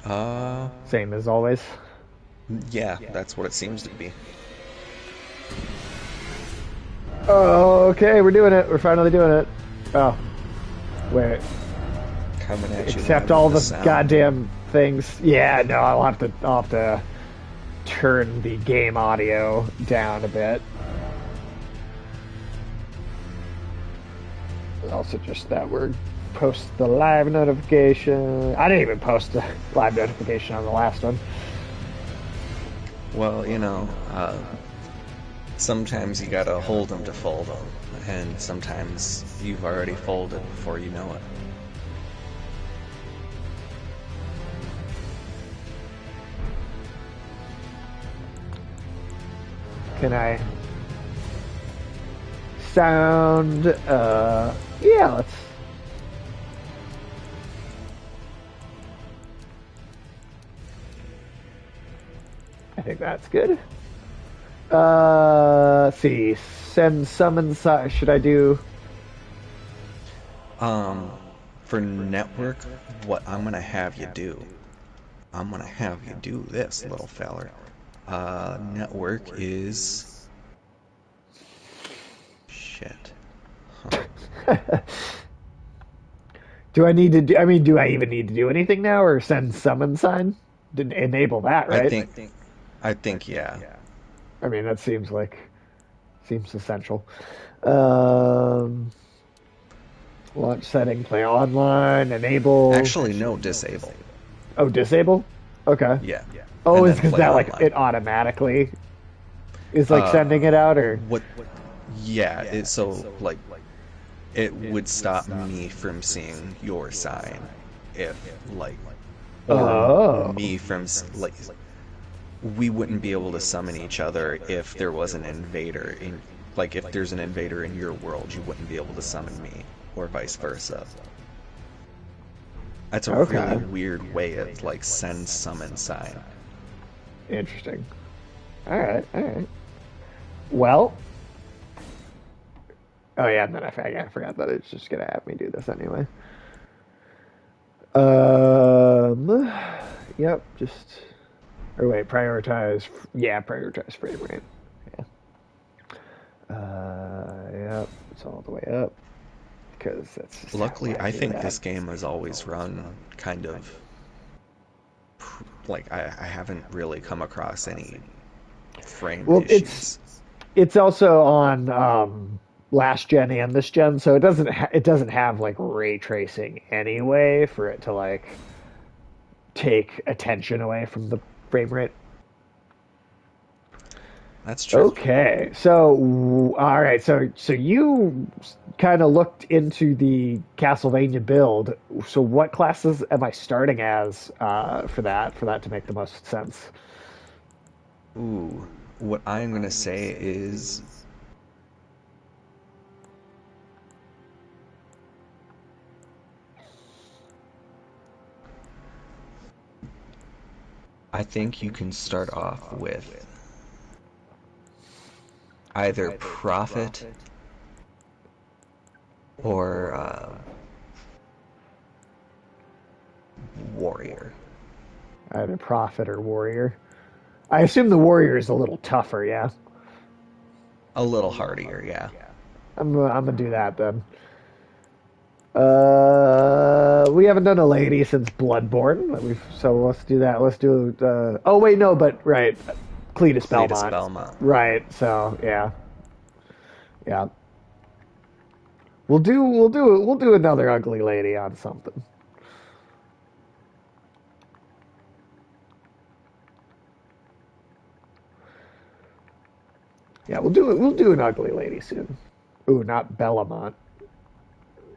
Uh, Same as always. yeah, that's what it seems to be. Oh, okay, we're doing it. We're finally doing it. Oh, wait. Coming at you Accept live all with the the sound. goddamn things. Yeah, no, I'll have to turn the game audio down a bit. Also, just that we're post the live notification. I didn't even post the live notification on the last one. Well, sometimes you gotta hold them to fold them, and sometimes you've already folded before you know it. Can I sound? Yeah, let's. I think that's good. Let's see. Send summons. Should I do? For network, what I'm gonna have you do, I'm gonna have you do this, little feller. Network is shit. Huh. Do I need to do? I mean, do I even need to do anything now, or send summon sign? Didn't enable that, I right? think, I think, yeah. I mean, that seems essential. Um, launch setting, play online, enable. Actually, no, disable. Oh, disable. Okay. Yeah, Oh, and is then because play that like online. it automatically is like sending Uh, it out, or what? Yeah, so like it would stop me from seeing your sign if like, or oh, me from like we wouldn't be able to summon each other if there was an invader in, like if there's an invader in your world, you wouldn't be able to summon me, or vice versa. That's a really okay, weird way of like send summon sign. interesting. All right, all right. Well, oh yeah, and then I forgot that it's just gonna have me do this anyway. Um, yep, just or wait, prioritize. Yeah, prioritize frame rate. Yeah. Yep, it's all the way up because that's just how Luckily, I I do think that. this game has always run kind of like I haven't really come across any frame Well, issues. it's also on last gen and this gen, so it doesn't have like ray tracing anyway for it to like take attention away from the frame rate. That's true. Okay, so all right, so you kind of looked into the Castlevania build. So what classes am I starting as for that to make the most sense? Ooh, what I'm gonna say is I think you can start off with either Prophet or Warrior. Either prophet or warrior. I assume the warrior is a little tougher. Yeah, A little hardier, yeah. I'm gonna do that then. We haven't done a lady since Bloodborne. So let's do that. Let's do. Oh wait, no, but right, Cletus Cletus Belmont. Belmont. Right. So yeah, yeah. We'll do another ugly lady on something. Yeah, we'll do an ugly lady soon. Ooh, not Bellamont.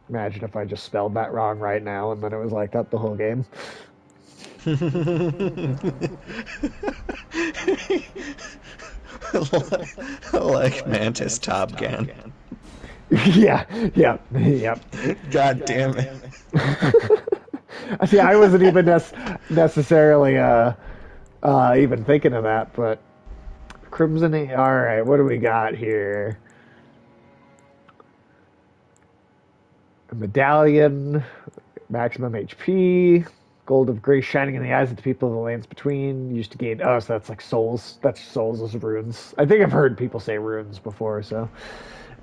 Imagine if I just spelled that wrong right now and then it was like that the whole game. Like Mantis Top Gun. Yeah, yeah, yeah. God damn it. See, I wasn't even necessarily even thinking of that, but Crimson. All right, what do we got here? A medallion, maximum HP, Gold of grace shining in the eyes of the people of the lands between. Used to gain. Oh, so that's like souls. That's souls as runes. I think I've heard people say runes before. So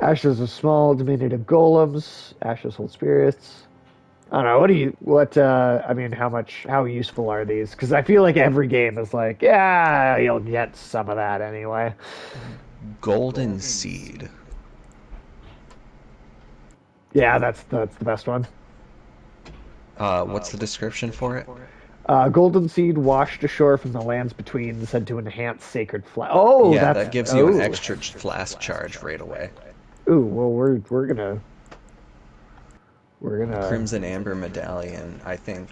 ashes of small diminutive golems. Ashes hold spirits. I don't know. What do you? What? I mean, how much? How useful are these? Because I feel like every game is like, yeah, you'll get some of that anyway. Golden Seed. Yeah, that's the best one. What's the description for it? Golden seed washed ashore from the lands between, said to enhance sacred flash. Oh, Yeah, that's that gives you an oh. extra flask charge right away. Ooh, well, we're gonna. Crimson Amber Medallion, I think,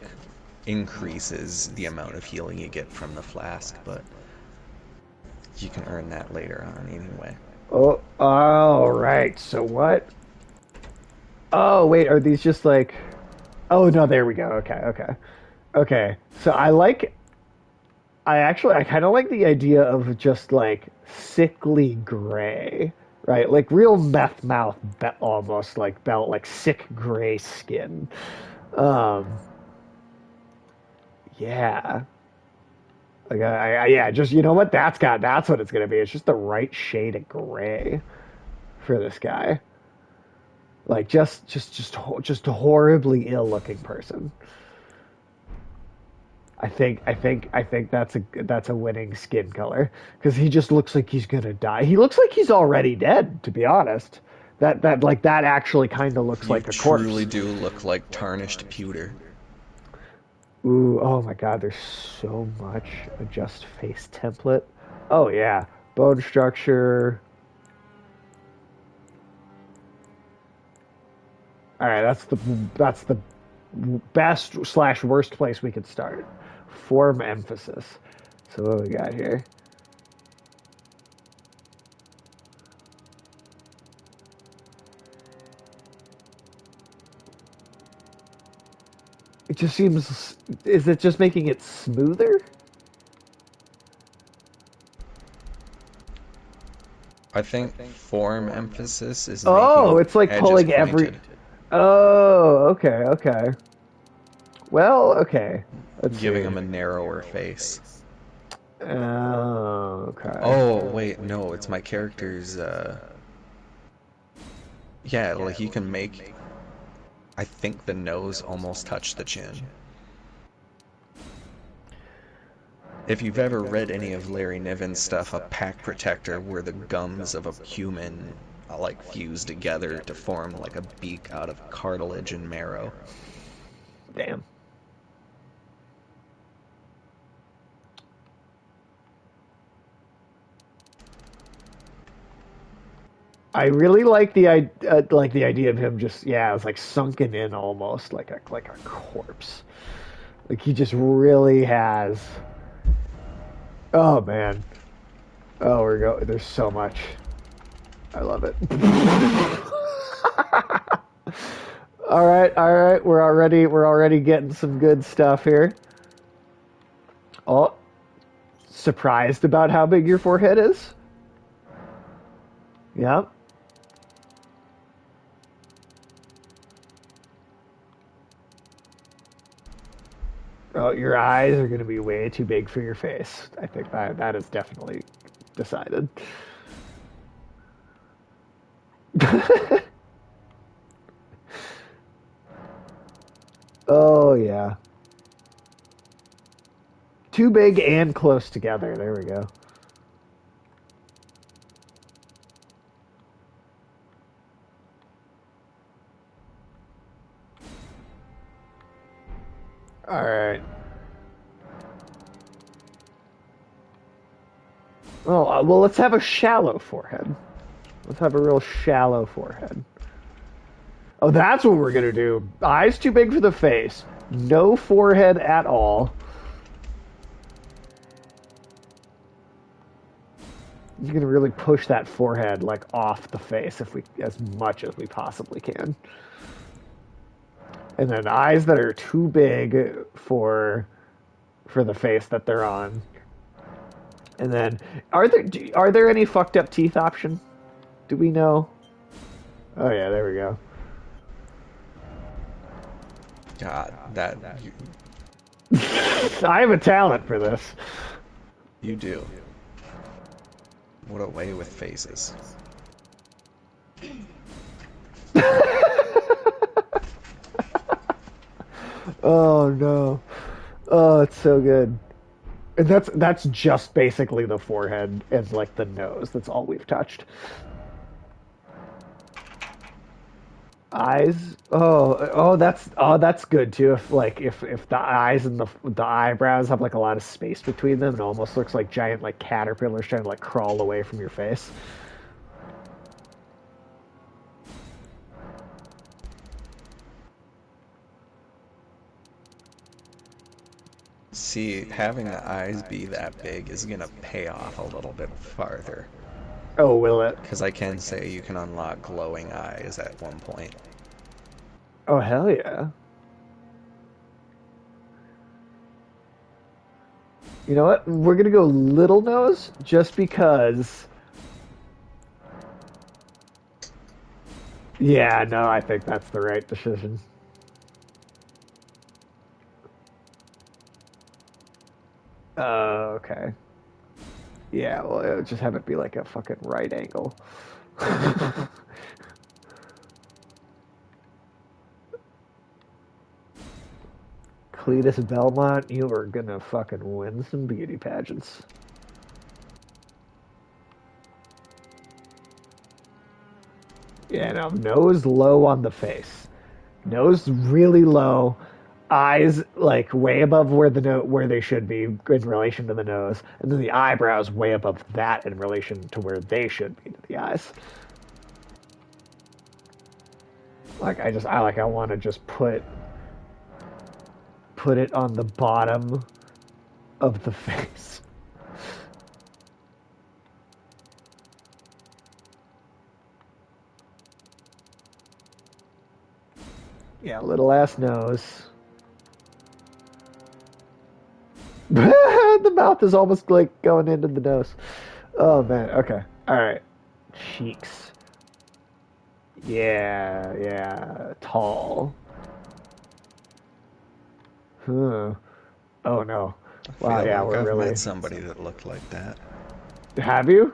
increases the amount of healing you get from the flask, but you can earn that later on anyway. Oh, all right. So what? Oh, wait. Are these just like? Oh no, there we go. Okay, okay, okay. So I kind of like the idea of just like sickly gray, right? Like real meth mouth, almost like belt, like sick gray skin. Um, yeah, like yeah, just you know what? That's what it's gonna be. It's just the right shade of gray for this guy. Like just a horribly ill looking person. I think that's a winning skin color because he just looks like he's gonna die. He looks like he's already dead, to be honest. That actually kind of looks You like a truly corpse. do look like tarnished pewter. Ooh, oh my God, there's so much adjust face template. Oh yeah, bone structure. All right, that's the best slash worst place we could start. Form emphasis. So what we got here? It just seems. Is it just making it smoother? I think form emphasis is Oh, making it's like edges pulling every. pointed, Oh, okay, okay. Well, okay. Let's giving see. him a narrower face. Oh, okay. Oh, wait, no, it's my character's, yeah, like you can make, I think the nose almost touch the chin. If you've ever read any of Larry Niven's stuff, a pack protector where the gums of a human like fuse together to form like a beak out of cartilage and marrow. Damn. I really like the idea of him just yeah, it's like sunken in almost like a corpse. Like he just really has. Oh man. Oh, we're go. There's so much. I love it. All right, all right. We're already getting some good stuff here. Oh, surprised about how big your forehead is? Yeah. Oh, your eyes are going to be way too big for your face. I think that is definitely decided. Oh yeah. Too big and close together. There we go. All right. Well, let's have a shallow forehead. Let's have a real shallow forehead. Oh, that's what we're gonna do. Eyes too big for the face. No forehead at all. You're gonna really push that forehead like off the face if we as much as we possibly can. And then eyes that are too big for the face that they're on. And then are there any fucked up teeth option? Do we know? Oh yeah, there we go. God, that I have a talent for this. You do. What a way with faces. Oh no. Oh, it's so good. And that's just basically the forehead and like the nose. That's all we've touched. Eyes. That's good too. If the eyes and the eyebrows have like a lot of space between them, it almost looks like giant like caterpillars trying to like crawl away from your face. See, having the eyes be that big is gonna pay off a little bit farther. Oh, will it? Because I can say you can unlock glowing eyes at one point. Oh hell yeah! You know what? We're gonna go little nose just because. Yeah, no, I think that's the right decision. Okay. Yeah, well, just have it be like a fucking right angle. Cletus Belmont, you are gonna fucking win some beauty pageants. Yeah, no, nose low on the face. Nose really low. Eyes like way above where where they should be in relation to the nose, and then the eyebrows way above that in relation to where they should be to the eyes. I want to just put it on the bottom of the face. Yeah, little ass nose. The mouth is almost like going into the nose. Oh man. Okay. All right. Cheeks. Yeah. Yeah. Tall. Huh. Oh no. I Wow. feel Yeah. like We're I've met really. somebody that looked like that. Have you?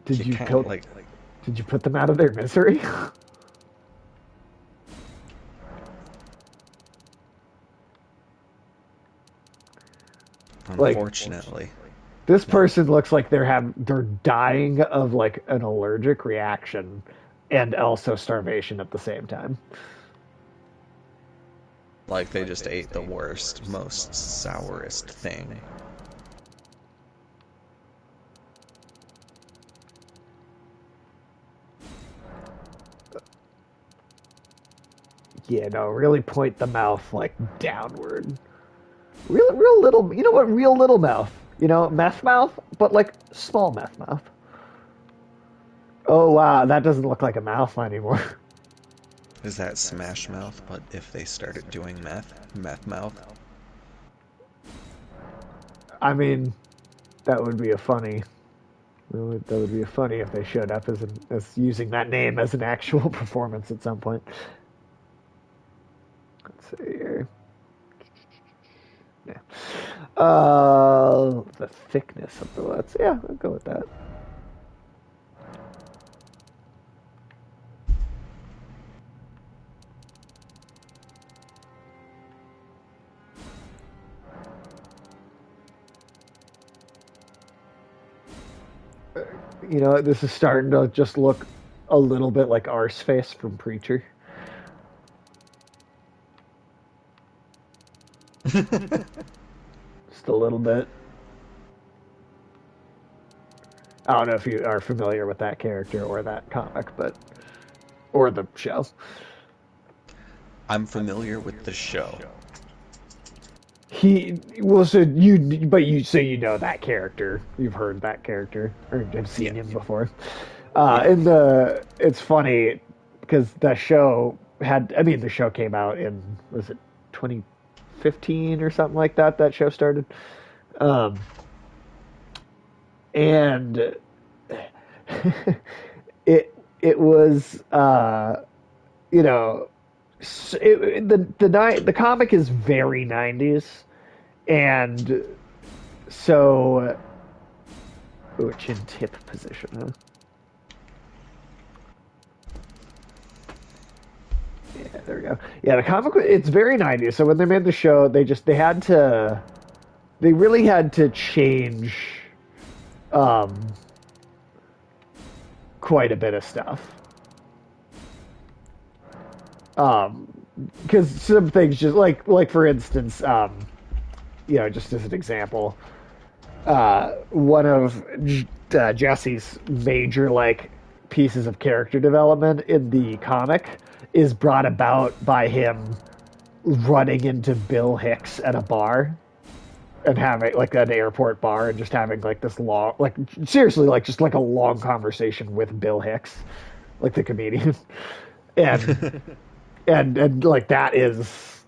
You Did you can't, put? like, Did you put them out of their misery? Like unfortunately. this No. person looks like they're dying of like an allergic reaction and also starvation at the same time. Like they just ate the worst, most sourest thing. Yeah, no, really point the mouth like downward. Real little. You know what? Real little mouth. You know, meth mouth, but like small meth mouth. Oh wow, that doesn't look like a mouth anymore. Is that Smash Mouth, but if they started doing meth? Meth Mouth? I mean, that would be a funny. That would be a funny if they showed up as using that name as an actual performance at some point. Let's see here. Yeah. The thickness of the lips. Yeah, I'll go with that. You know, this is starting to just look a little bit like Arseface from Preacher. Just a little bit. I don't know if you are familiar with that character or that comic, but or the show. I'm familiar with the show. He well, so you, but you so you know that character. You've heard that character or have seen Yeah. him before. Yeah. And it's funny because the show had. I mean, the show came out in was it 2015 or something like that. That show started, um, and it was you know The comic is very 90s, and so chin tip position. Huh? Yeah, there we go. Yeah, the comic it's very 90s. So when they made the show, they really had to change um, quite a bit of stuff. Um, because some things just like for instance, just as an example, one of Jesse's major pieces of character development in the comic is brought about by him running into Bill Hicks at a bar and having like an airport bar and just having like this long seriously just like a long conversation with Bill Hicks, like the comedian. and and like that is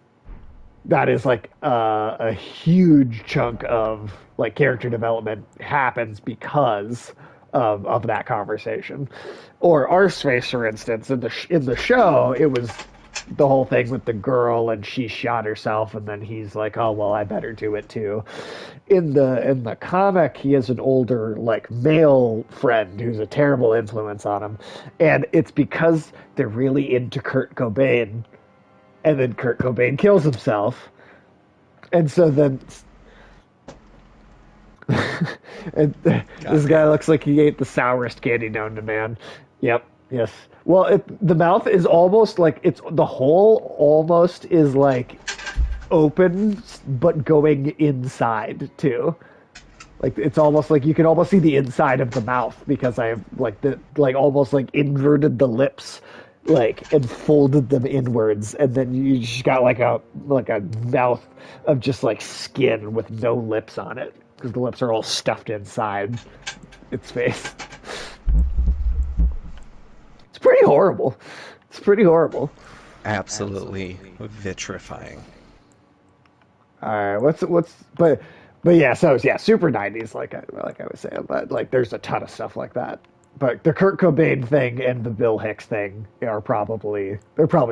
like a huge chunk of like character development happens because of that conversation. Or Arseface, for instance, in the show, it was the whole thing with the girl and she shot herself, and then he's like, "Oh well, I better do it too." In the comic, he has an older like male friend who's a terrible influence on him, and it's because they're really into Kurt Cobain, and then Kurt Cobain kills himself, and so then and God this guy damn it. looks like he ate the sourest candy known to man. Yep. Yes. Well, the mouth is almost like it's the hole almost is like open, but going inside too. Like it's almost like you can almost see the inside of the mouth because I have like the like almost like inverted the lips and folded them inwards, and then you just got like a mouth of just like skin with no lips on it because the lips are all stuffed inside its face. It's pretty horrible. It's pretty horrible. Absolutely vitrifying. All right, but yeah, so yeah, super 90s like I was saying, but like there's a ton of stuff like that. But the Kurt Cobain thing and the Bill Hicks thing they're probably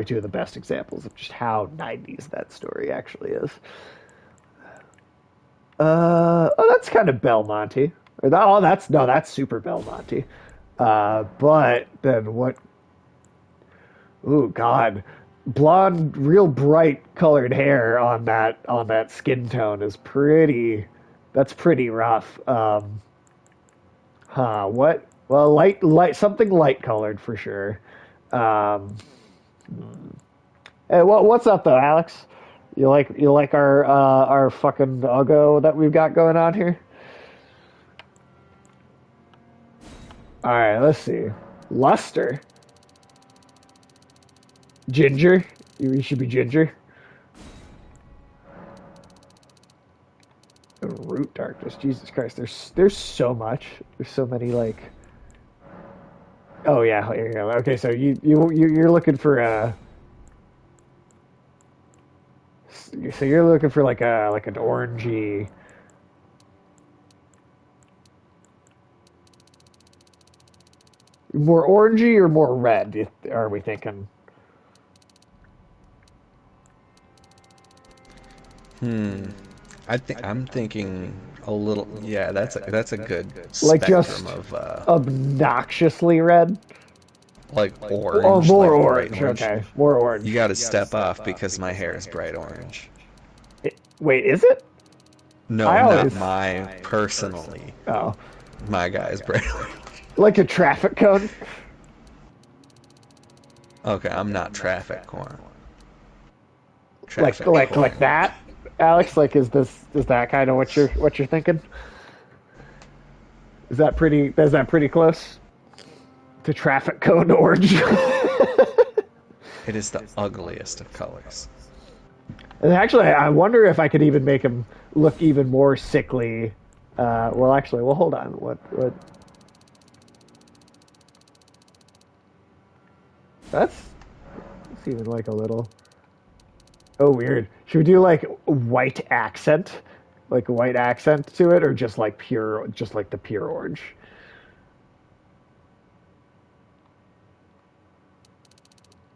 two of the best examples of just how 90s that story actually is. Oh, that's kind of Belmonte. Oh, that's no, that's super Belmonte. But then what? Ooh, God, blonde, real bright colored hair on that skin tone is pretty. That's pretty rough. What? Well, light, something light colored for sure. Um, hey, what's up though, Alex? You like our fucking uggo that we've got going on here? All right, let's see. Luster, ginger. You should be ginger. Root darkness. Jesus Christ. There's so much. There's so many like. Oh yeah, here you go. Okay, so you're looking for a. So you're looking for like an orangey. More orangey or more red? Are we thinking? Hmm. I'm thinking a little. Yeah, that's a good Like spectrum just of obnoxiously red? like Oh, orange, more like bright orange. orange. Okay, more You orange. got to step off because my hair is bright orange. Wait, is it? No, I not always. my personally. Oh, My guy is bright orange. like a traffic cone. Okay, I'm not traffic corn. Like Traffic like like corn. that, Alex. Like, is that kind of what you're thinking? Is that pretty close to traffic cone orange? It is the ugliest of colors. And actually, I wonder if I could even make him look even more sickly. Well, actually, well, hold on. What? That's even like a little. Oh, weird. Should we do like white accent, like a white accent to it, or just like the pure orange?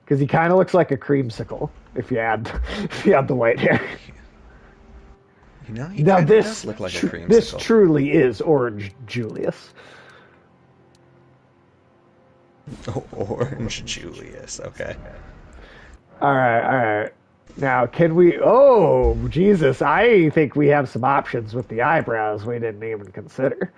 because he kind of looks like a creamsicle if you add if you add the white hair. You know, he Now kind of does look like a this creamsicle. truly is Orange Julius. Orange Julius. Okay. All right, all right. Now, can we? Oh, Jesus! I think we have some options with the eyebrows we didn't even consider.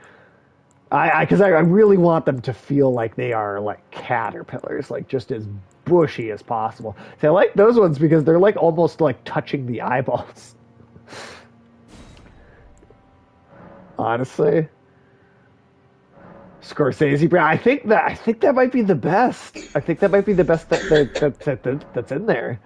Because I really want them to feel like they are like caterpillars, like just as bushy as possible. So I like those ones because they're like almost like touching the eyeballs. Honestly, Scorsese brow. I think that might be the best. I think that might be the best that's in there.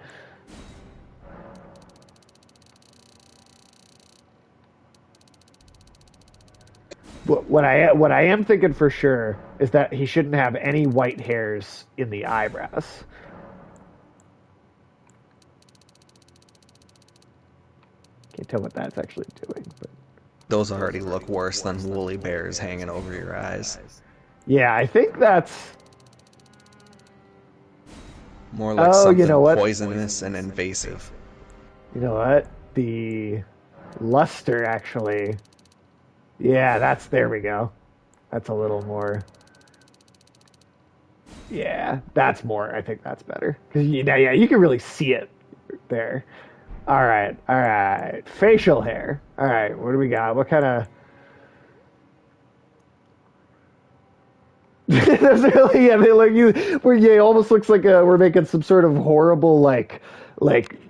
What I am thinking for sure is that he shouldn't have any white hairs in the eyebrows. Can't tell what that's actually doing, but Those already look worse than woolly bears hanging over your eyes. yeah, I think that's. More like Oh, you know something what? poisonous and invasive. You know what? The luster actually. Yeah, that's there we go. That's a little more. Yeah, that's more. I think that's better because you know, yeah, you can really see it there. All right. Facial hair. All right, what do we got? What kind of? There's really yeah, they look you where yeah, it almost looks like we're making some sort of horrible like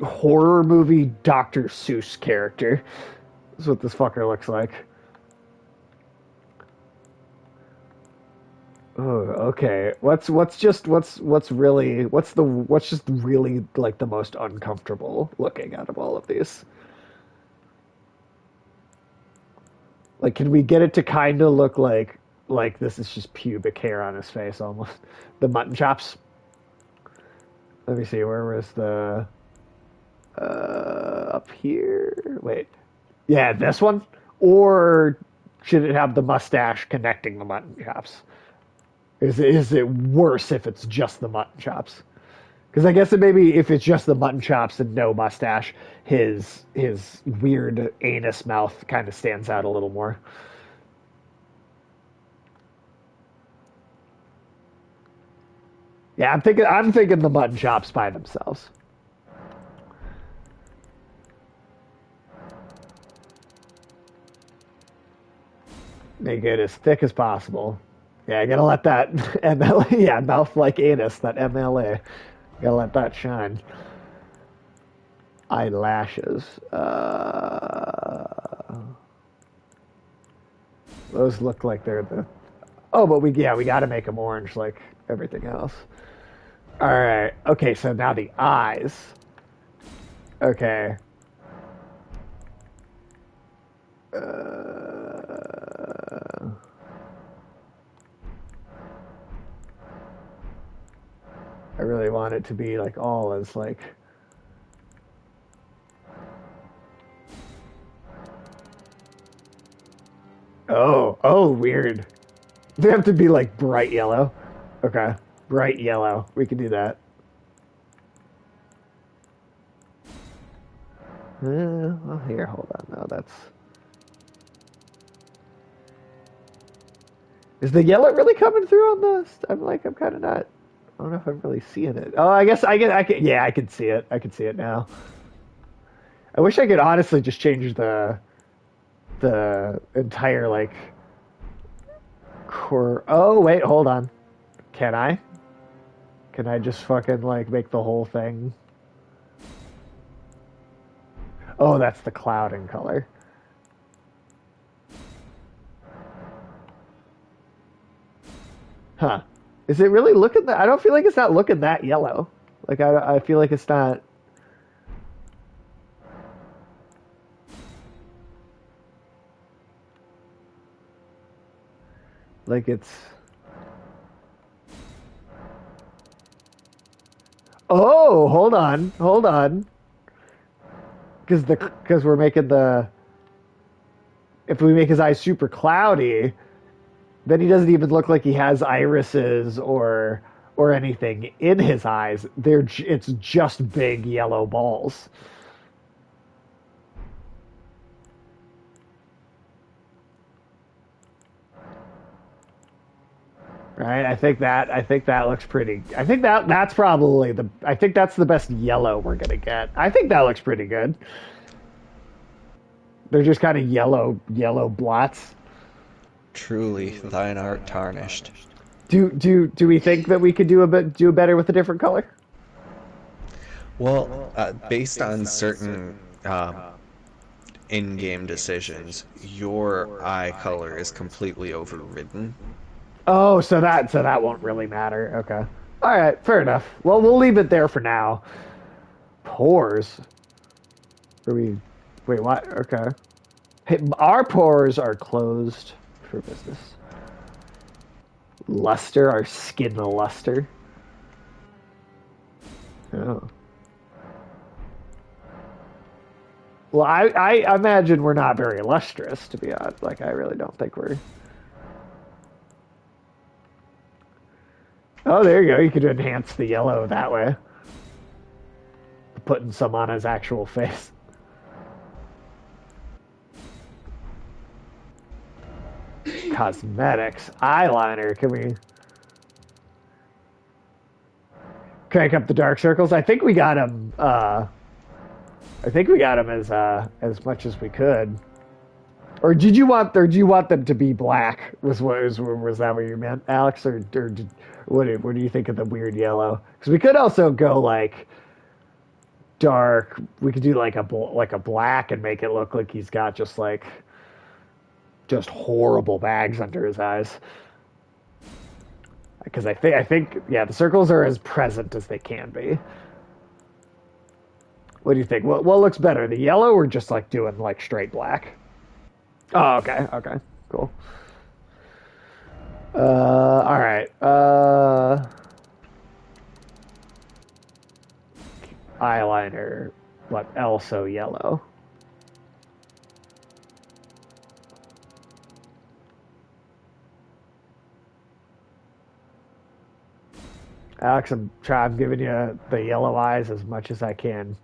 horror movie Dr. Seuss character. That's what this fucker looks like. Oh, okay. What's just really like the most uncomfortable looking out of all of these? Like, can we get it to kind of look like this is just pubic hair on his face almost? The mutton chops. Let me see. Where was the up here? Wait. Yeah, this one. Or should it have the mustache connecting the mutton chops? Is it worse if it's just the mutton chops? Because I guess it maybe if it's just the mutton chops and no mustache, his weird anus mouth kind of stands out a little more. Yeah, I'm thinking the mutton chops by themselves. Make it as thick as possible. Yeah, I gotta let that MLA, yeah, mouth like anus, that MLA. Gotta let that shine. Eyelashes. Those look like they're the. Oh, but we gotta make them orange like everything else. All right. Okay, so now the eyes. Okay. I really want it to be like all as like. Oh, weird. They have to be like bright yellow. Okay, bright yellow. We can do that. Well, here, hold on. No, that's. Is the yellow really coming through on this? I'm kind of not. I don't know if I'm really seeing it. Oh, I guess I can. Yeah, I can see it. I can see it now. I wish I could honestly just change the entire like core. Oh wait, hold on. Can I? Can I just fucking like make the whole thing? Oh, that's the clouding color. Huh. Is it really looking that? I don't feel like it's not looking that yellow. Like I feel like it's not. Like it's. Oh, hold on, because we're making the. If we make his eyes super cloudy, then he doesn't even look like he has irises or anything in his eyes. It's just big yellow balls. Right? I think that looks pretty. I think that's probably the. I think that's the best yellow we're gonna get. I think that looks pretty good. They're just kind of yellow blots. Truly, thine art tarnished. Do we think that we could do better with a different color? Well, based on certain in-game decisions, your eye color is completely overridden. Oh, so that won't really matter. Okay. All right, fair enough. Well, we'll leave it there for now. Pores. Are we? Wait, what? Okay. Hey, our pores are closed for business. Luster, our skin luster. Oh. Well, I imagine we're not very lustrous, to be honest. Like, I really don't think we're. Oh, there you go. You could enhance the yellow that way, putting some on his actual face. Cosmetics, eyeliner. Can we crank up the dark circles? I think we got him. I think we got him as much as we could. Or did you want? Or do you want them to be black? Was that what you meant, Alex? Or what do you think of the weird yellow? Because we could also go like dark. We could do like a black and make it look like he's got just horrible bags under his eyes. Because I think yeah, the circles are as present as they can be. What do you think? What looks better, the yellow or just like doing like straight black? Oh, okay, okay, cool. All right. Eyeliner, but also yellow. Alex, I'm giving you the yellow eyes as much as I can.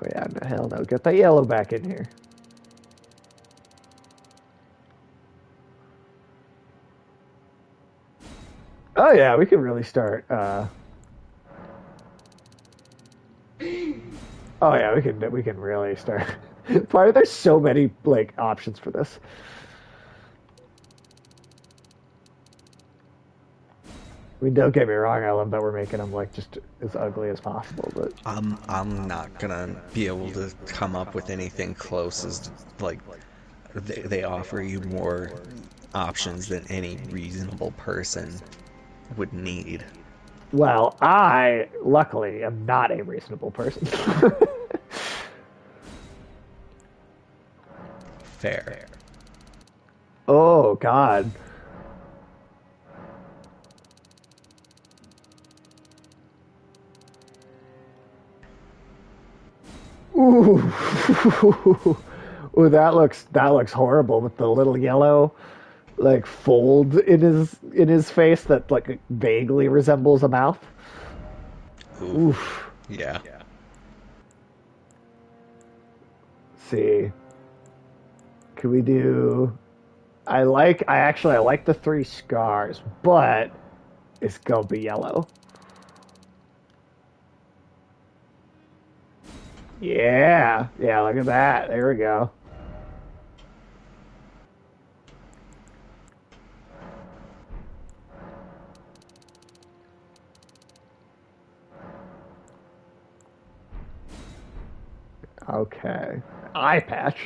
Oh yeah, no, hell no. Get that yellow back in here. Oh yeah, we can really start. Oh yeah, we can really start. Why are there so many like options for this? I mean, don't get me wrong. I love that we're making them like just as ugly as possible, but I'm not gonna be able to come up with anything close as like they offer you more options than any reasonable person would need. well, I luckily am not a reasonable person. Fair. Oh God. Ooh. Ooh, that looks horrible with the little yellow like fold in his face that like vaguely resembles a mouth. Ooh, Oof. yeah. See, could we do? I like the three scars, but it's gonna be yellow. Yeah, yeah. Look at that. There we go. Okay. Eye patch.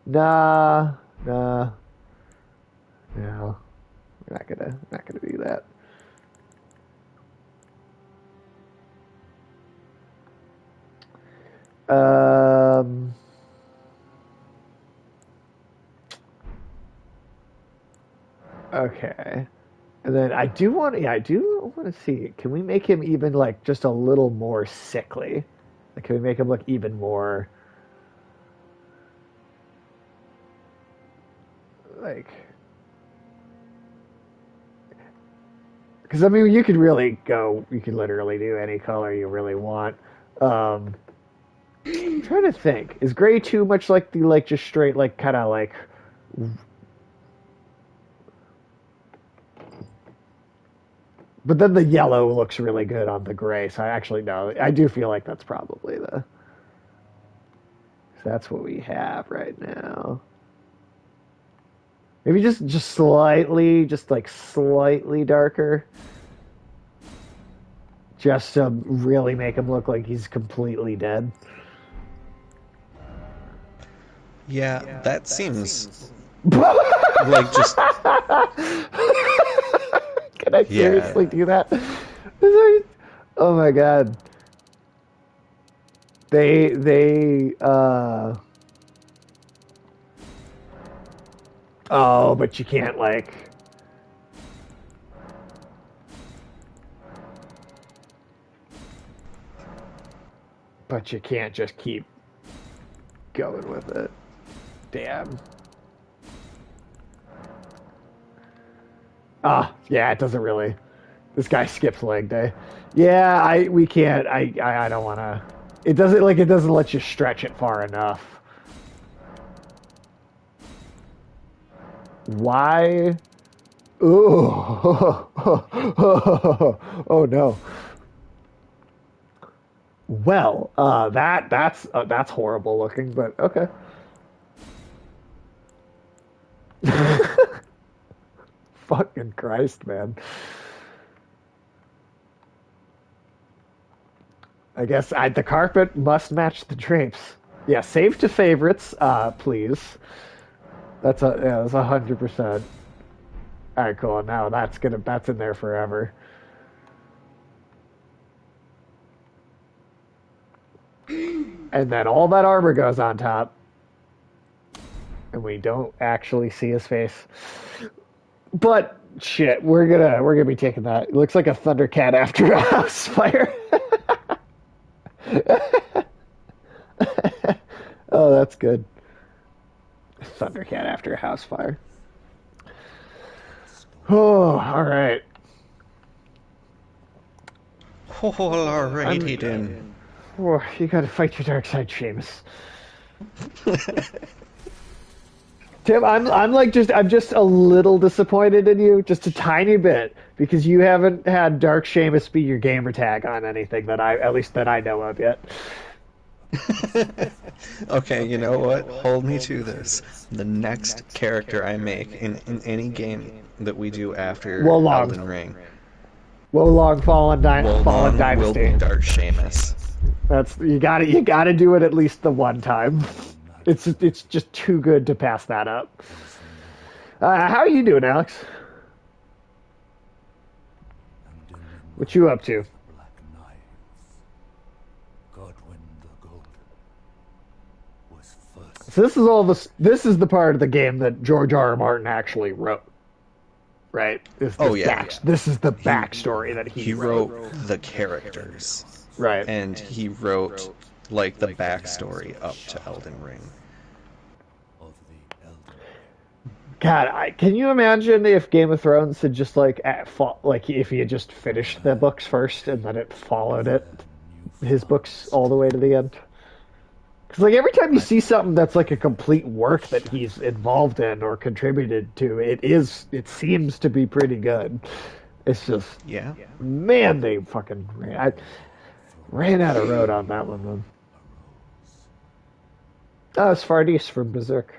Nah, nah, no. We're not gonna do that. Um. Okay. And then I do want to see. Can we make him even like just a little more sickly? Like, can we make him look even more like? Because I mean, you could really go. You could literally do any color you really want. Um, I'm trying to think. Is gray too much like the like just straight like kind of like? But then the yellow looks really good on the gray. So I actually no. I do feel like that's probably the. That's what we have right now. Maybe just slightly, just like slightly darker, just to really make him look like he's completely dead. Yeah, that seems Can like just I yeah. seriously do that? Oh my god. They oh, but you can't like but you can't just keep going with it. Damn. Ah, yeah, it doesn't really. This guy skips leg day. Yeah, I we can't. I don't want to. It doesn't let you stretch it far enough. Why? Ooh. Oh no. Well, that's horrible looking, but okay. Fucking Christ, man. The carpet must match the drapes. Yeah, save to favorites, please. That's 100%. All right, cool. Now that's in there forever. And then all that armor goes on top, and we don't actually see his face. But shit, we're gonna be taking that. It looks like a Thundercat after a house fire. Oh, that's good. Thundercat after a house fire. Oh, all right. Oh, alrighty I'm. then. Oh, you gotta fight your dark side, Seamus. Tim, I'm just a little disappointed in you, just a tiny bit, because you haven't had Dark Seamus be your gamer tag on anything that I at least that I know of yet. Okay, you know what? Hold me to this. The next character I make in any game that we do after Wolong, Elden Ring, Wolong Fallen Wolong will be Dynasty. Dark Seamus. That's you gotta do it at least the one time. It's just too good to pass that up. How are you doing, Alex? What you up to? So this is all this. This is the part of the game that George R. R. Martin actually wrote. Right? Oh yeah, This is the he backstory that he he wrote. wrote the characters, Right. and he wrote like the backstory up to Elden Ring. God, can you imagine if Game of Thrones had just like if he had just finished the books first and then it followed his books all the way to the end? Because like every time you I, see something that's like a complete work that he's involved in or contributed to, it seems to be pretty good. It's just yeah. man, they fucking ran out of road on that one, man. Oh, it's Fardis from Berserk.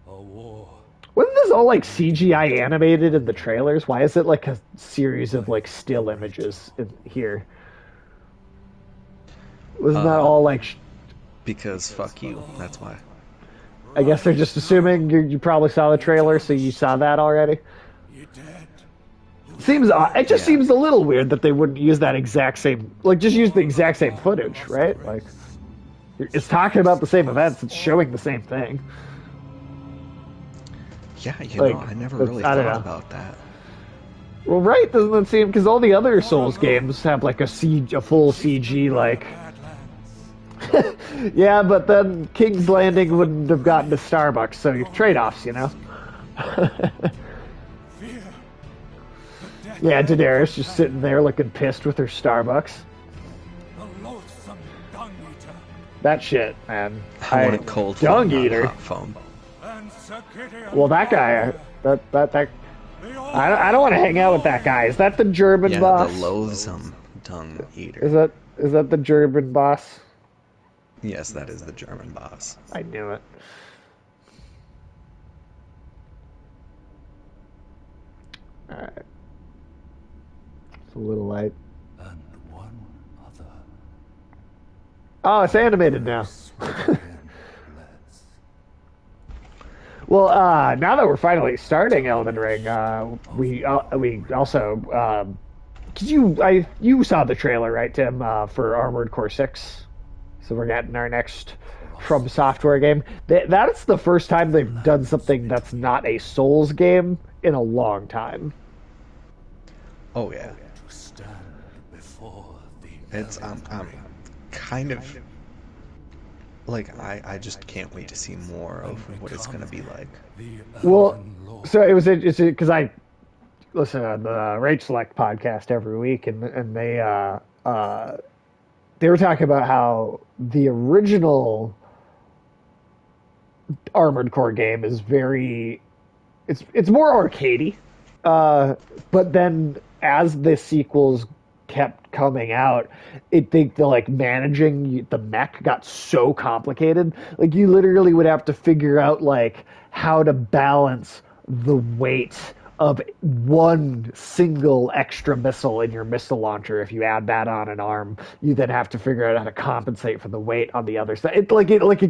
Wasn't this all like CGI animated in the trailers? Why is it like a series of like still images in here? Wasn't that Uh, all like? because fuck you. That's why. I guess they're just assuming you probably saw the trailer, so you saw that already. Seems odd. It just Yeah. seems a little weird that they wouldn't use that exact same, like just use the exact same footage, right? Like it's talking about the same events, it's showing the same thing. Yeah, Like I never it's, really I don't thought know. about that. Well, right, doesn't it seem? Because all the other Souls games have like a full CG, like. Yeah, but then King's Landing wouldn't have gotten to Starbucks, so you trade-offs, you know. Yeah, Daenerys just sitting there looking pissed with her Starbucks. That shit, man. I want it cold foam, Dung not eater. hot foam. Well, that guy, that I don't want to hang out with that guy. Is that the German Yeah, boss? the loathsome dung eater. Is that the German boss? Yes, that is the German boss. I knew it. All right. It's a little light. And one other. Oh, it's animated now. Let's. Well, now that we're finally starting Elden Ring, we also cause you saw the trailer, right, Tim, for Armored Core 6. So we're getting our next From Software game. That's the first time they've done something that's not a Souls game in a long time. Oh yeah, To stand before the it's I'm kind of like I just can't wait to see more of what it's gonna be like. Well, Elden Lord. so it's because I listen to the Rage Select podcast every week, and they were talking about how the original Armored Core game is it's more arcadey, but then as the sequels kept coming out, the like managing the mech got so complicated. Like you literally would have to figure out like how to balance the weight of one single extra missile in your missile launcher. If you add that on an arm, you then have to figure out how to compensate for the weight on the other side. It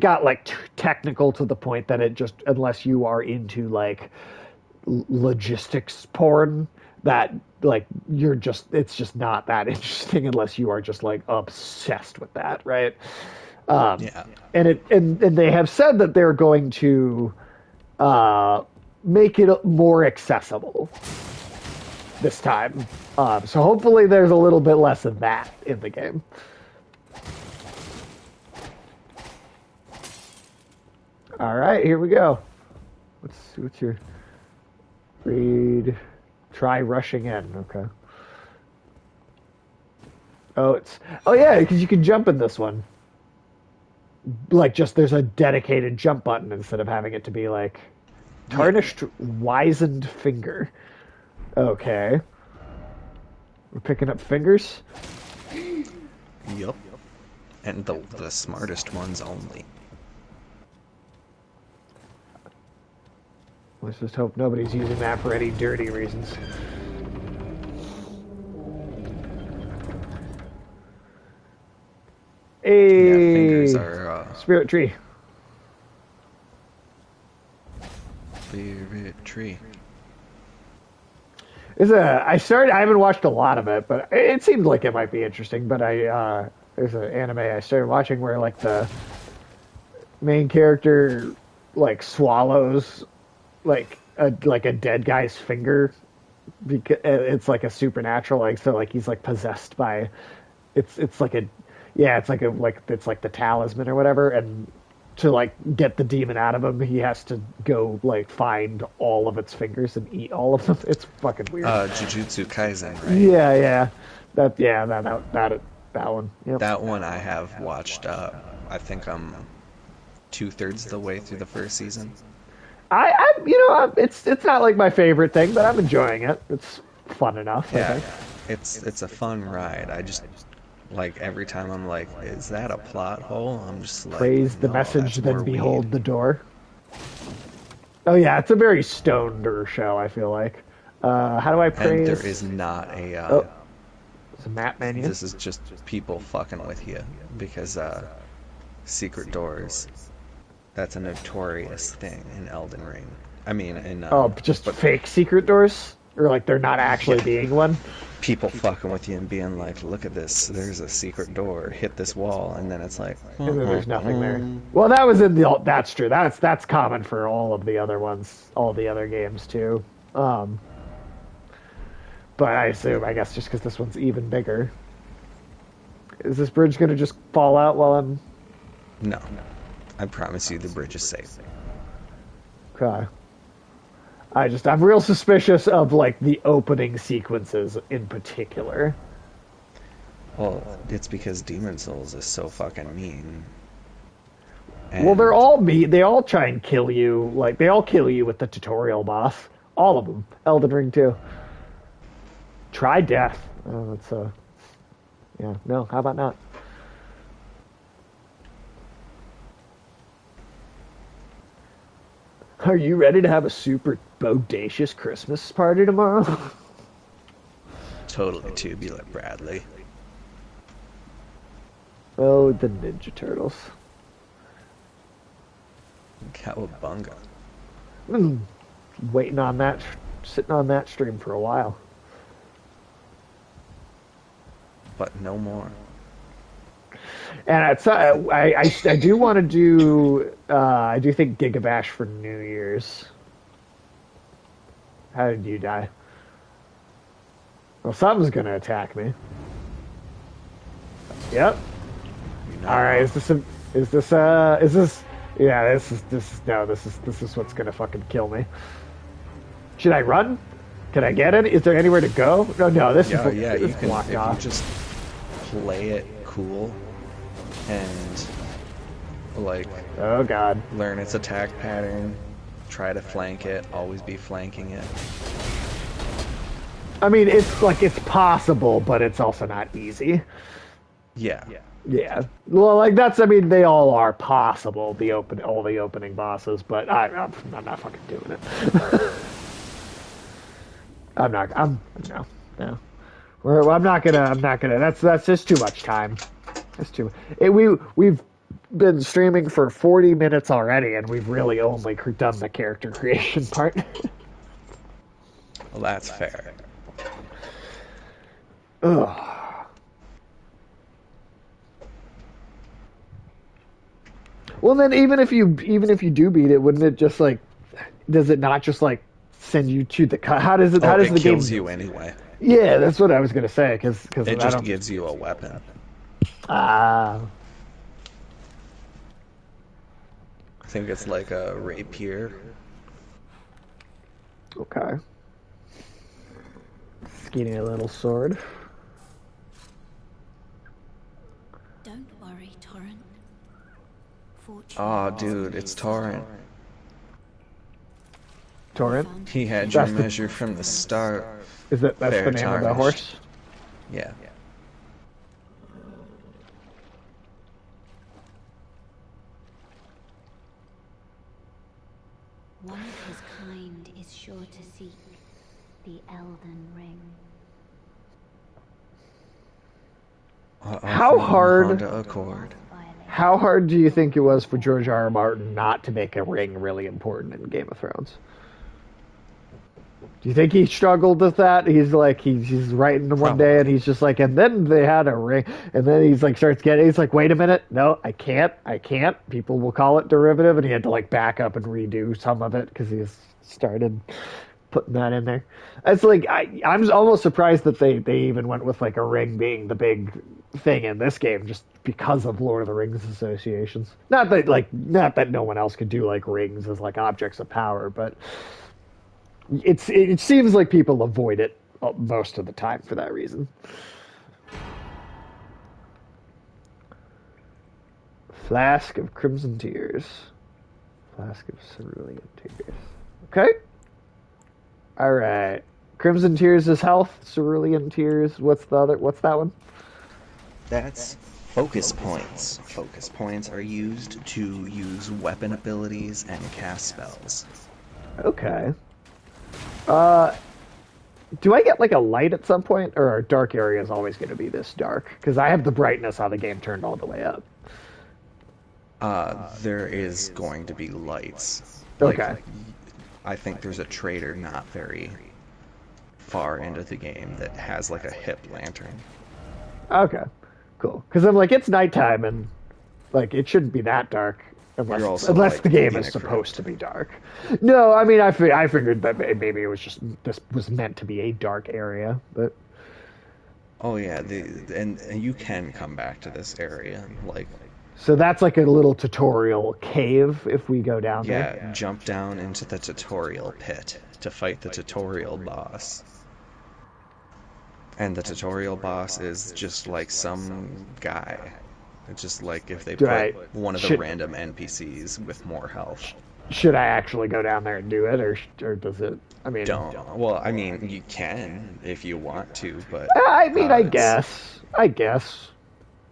got like too technical to the point that it just, unless you are into like logistics porn, that like it's just not that interesting unless you are just like obsessed with that, right? Yeah, And they have said that they're going to make it more accessible this time. So hopefully there's a little bit less of that in the game. All right, here we go. What's your read? Try rushing in. Okay. Oh yeah, because you can jump in this one. Like just there's a dedicated jump button instead of having it to be like tarnished wizened finger. Okay. We're picking up fingers. yep. And the smartest ones only. Let's just hope nobody's using that for any dirty reasons. Yeah, A fingers are spirit tree. favorite tree. I haven't watched a lot of it, but it seemed like it might be interesting. But there's an anime I started watching where like the main character like swallows like a dead guy's finger because it's like a supernatural, like so like he's like possessed by it's like a yeah it's like the talisman or whatever, and to like get the demon out of him he has to go like find all of its fingers and eat all of them. It's fucking weird. Jujutsu Kaisen, right? Yeah, that one. Yep. That one I have watched. I think I'm 2/3 the way through the first season. It's not like my favorite thing, but I'm enjoying it. It's fun enough, I Yeah, think. it's a fun ride. I just like every time I'm like, is that a plot hole? I'm just like, Praise the no, message, that's then more behold weed. the door. Oh yeah, it's a very stoner show, I feel like. How do I And praise? there is not a. Oh, it's a map menu. This is just people fucking with you because secret doors. That's a notorious thing in Elden Ring. I mean, in Oh, just but fake secret doors? Or like they're not actually yeah, being one? people fucking with you and being like, "Look at this! There's a secret door. Hit this wall," and then it's like, And then there's nothing there. Well, that was in the. That's true. That's common for all of the other ones, all the other games too. But I guess just because this one's even bigger. Is this bridge gonna just fall out while I'm... No, I promise you the bridge is safe. Okay. I'm real suspicious of like the opening sequences in particular. Well, it's because Demon Souls is so fucking mean. Well, they're And, all me. They all try and kill you. Like they all kill you with the tutorial boss. All of them. Elden Ring too. Try death. Oh, that's yeah. No, how about not? Are you ready to have a super bodacious Christmas party tomorrow? totally tubular, Bradley. Oh, the Ninja Turtles. Cowabunga. Mm, waiting on that, sitting on that stream for a while. But no more. And it's, I do want to do, I do think Gigabash for New Year's. How did you die? Well, something's gonna attack me. Yep. No. All right. Yeah, this is what's gonna fucking kill me. Should I run? Can I get it? Is there anywhere to go? No, this Yeah, is yeah, this you is can, blocked if you off. just play it cool and, like, Oh god. learn its attack pattern, try to flank it, always be flanking it. I mean, it's possible, but it's also not easy. Yeah. Yeah. Well, like that's. I mean, they all are possible. All the opening bosses, but I'm not fucking doing it. I'm not. I'm no, no. I'm not gonna. That's just too much time. That's too. We've been streaming for 40 minutes already, and we've really only done the character creation part. Well, that's fair. Ugh. Well, then even if you do beat it, wouldn't it just like does it not just like send you to the cut? How does it? Oh, How does it the game? kills you anyway. Yeah, that's what I was gonna say because It I just don't. gives you a weapon. Ah, I think it's like a rapier. okay. Skinny little sword. Don't worry, Torrent. Fortune Oh, is dude, on it's his Torrent. side. Torrent. Found He had him your That's the- measure from the start. That's Fair the name of the tarnished. horse? Yeah. One of his kind is sure to seek the Elden Ring. How hard? Honda Accord. How hard do you think it was for George R. R. Martin not to make a ring really important in Game of Thrones? Do you think he struggled with that? He's like he's writing one day and he's just like, and then they had a ring, and then he's like he's like, wait a minute, no, I can't. People will call it derivative, and he had to like back up and redo some of it because he's started putting that in there. It's like I'm almost surprised that they even went with like a ring being the big thing in this game just because of Lord of the Rings associations. Not that no one else could do like rings as like objects of power, but it seems like people avoid it most of the time for that reason. Flask of Crimson Tears. Flask of Cerulean Tears. Okay. All right. Crimson Tears is health. Cerulean Tears. What's that one? That's focus points. Focus points are used to use weapon abilities and cast spells. Okay. Do I get like a light at some point, or are dark areas always going to be this dark? Because I have the brightness on the game turned all the way up. There is going to be lights. Okay. I think there's a trader not very far into the game that has like a hip lantern. Okay. Cool. Because I'm like, it's nighttime and like it shouldn't be that dark. You're also Unless like the game in is a supposed crypt. to be dark. No, I mean I figured that maybe it was just this was meant to be a dark area, but Oh yeah, and you can come back to this area. Like, so that's like a little tutorial cave if we go down there. yeah, jump down into the tutorial pit to fight the tutorial boss. And the tutorial boss is just like some guy. It's just like if they Do put I one of the should random NPCs with more health. should I actually go down there and do it, or does it? I mean, Don't. Well, I mean, you can if you want to, but I it's. guess, I guess.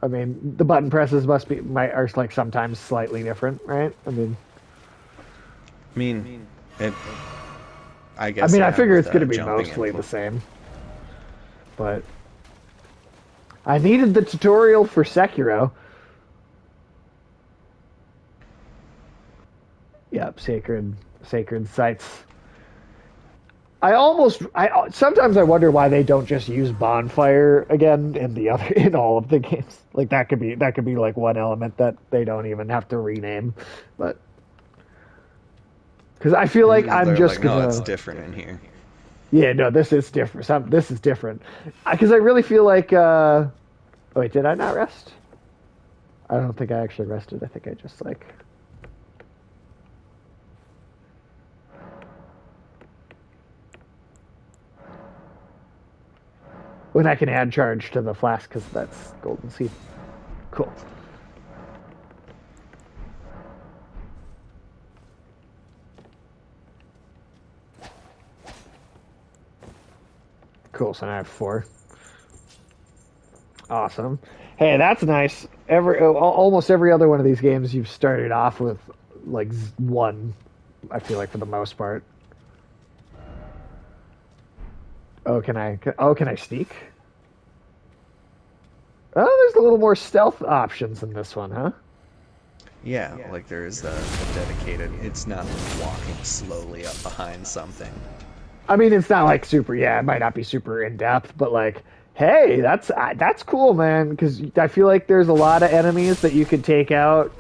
I mean, the button presses are like sometimes slightly different, right? I mean, it. I I guess mean, I yeah, figure with it's going to be jumping mostly input. the same, but I needed the tutorial for Sekiro. Yep, sacred sites. I sometimes I wonder why they don't just use bonfire again in the other in all of the games. Like that could be like one element that they don't even have to rename, but because I feel like I'm They're just like, no, it's gonna different in here. yeah no this is different. This is different because I really feel like oh, wait, did I not rest? I don't think I actually rested. I think I just like when I can add charge to the flask because that's golden seed. Cool. Cool. So now I have four. Awesome. Hey, that's nice. Almost every other one of these games you've started off with like one. I feel like for the most part. Oh, can I? Oh, can I sneak? Oh, there's a little more stealth options in this one, huh? Yeah, like there is a dedicated. It's not walking slowly up behind something. I mean, it's not like super. Yeah, it might not be super in depth, but like, hey, that's cool, man. Because I feel like there's a lot of enemies that you could take out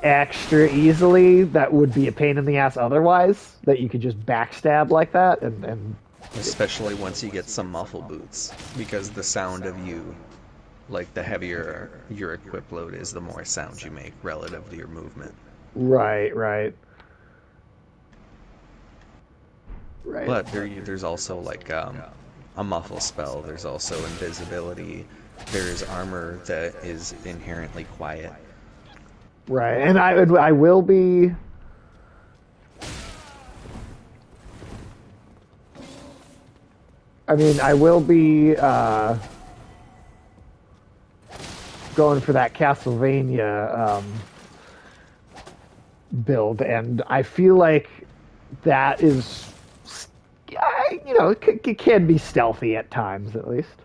extra easily that would be a pain in the ass otherwise. That you could just backstab like that, and Especially once you get some muffle boots, because the sound of you, like the heavier your equip load is, the more sound you make relative to your movement. right, right, right. But there's also like a muffle spell. There's also invisibility. There's armor that is inherently quiet. Right, and I will be. I mean, I will be going for that Castlevania build, and I feel like that is, it can be stealthy at times, at least.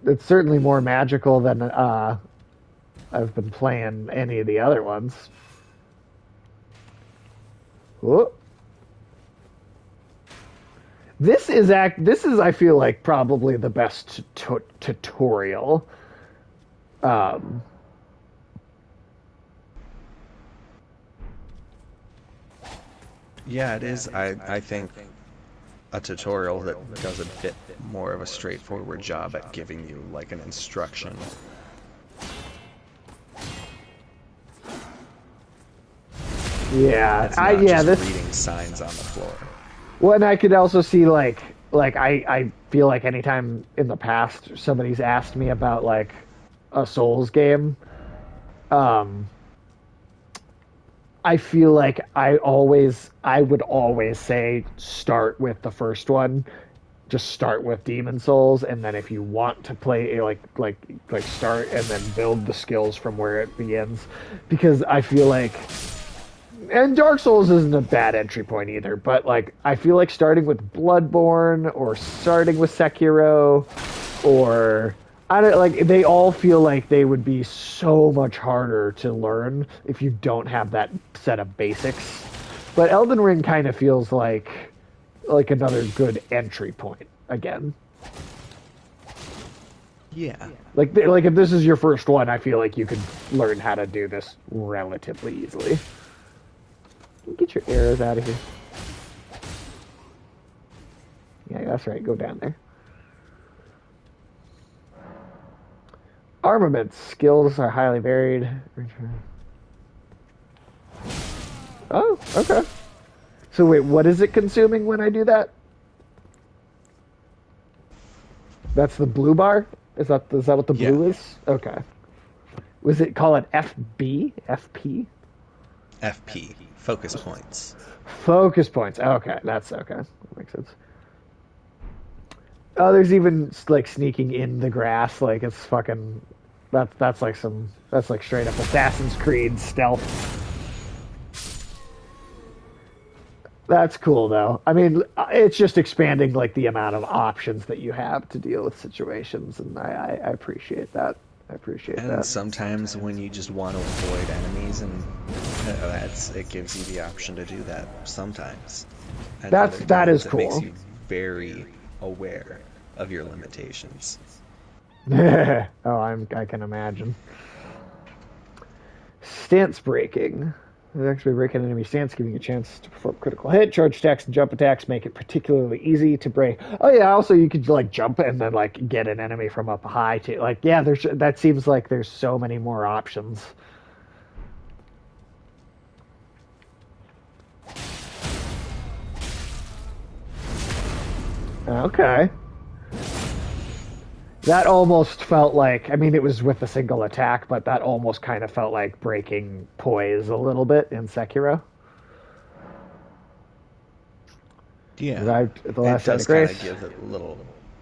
It's certainly more magical than I've been playing any of the other ones. Whoop. This is I feel like probably the best tutorial. Um, Yeah, it is. I think a tutorial that does a bit more of a straightforward job at giving you like an instruction. yeah, That's not just this. reading signs on the floor. Well, and I could also see like I feel like anytime in the past somebody's asked me about like a Souls game, um, I feel like I would always say start with the first one. Just start with Demon Souls, and then if you want to play like start and then build the skills from where it begins, because I feel like and Dark Souls isn't a bad entry point either, but like I feel like starting with Bloodborne or starting with Sekiro or I don't like they all feel like they would be so much harder to learn if you don't have that set of basics. But Elden Ring kind of feels like another good entry point again. Yeah. Like if this is your first one, I feel like you could learn how to do this relatively easily. Get your arrows out of here. Yeah, that's right. Go down there. Armaments. Skills are highly varied. Oh, okay. So wait, what is it consuming when I do that? That's the blue bar? Is that what the Yeah. blue is? Okay. Was it call it FB? FP? FP. Focus points. Focus points. Okay, that's okay. That makes sense. Oh, there's even like sneaking in the grass. Like it's fucking. That's like straight up Assassin's Creed stealth. That's cool though. I mean, it's just expanding like the amount of options that you have to deal with situations, and I appreciate that. I appreciate And that. sometimes when you just want to avoid enemies, and it gives you the option to do that sometimes. At other That is times, it makes cool. you very aware of your limitations. Oh, I can imagine. Stance breaking. Actually break an enemy stance, giving you a chance to perform critical hit. Charge attacks and jump attacks make it particularly easy to break. Oh yeah, also you could like jump and then like get an enemy from up high too. Like yeah, there's that seems like there's so many more options. Okay. That almost felt like, I mean, it was with a single attack, but that almost kind of felt like breaking poise a little bit in Sekiro. Yeah, The it last side does of kind of grace. give it a little.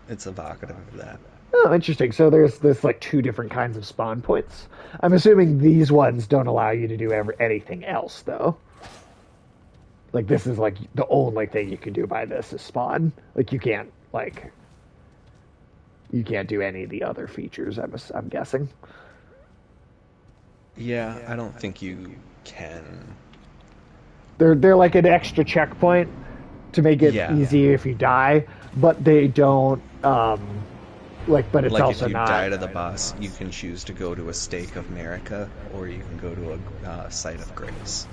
It's evocative of that. Oh, interesting. So there's like two different kinds of spawn points. I'm assuming these ones don't allow you to do anything else, though. Like this is like the only thing you can do by this is spawn. Like you can't do any of the other features. I'm guessing. Yeah, I don't think you can. They're like an extra checkpoint to make it Yeah, easy if you die, but they don't like. But it's like if also you not. die to the boss, you can choose to go to a stake of Marika, or you can go to a site of grace.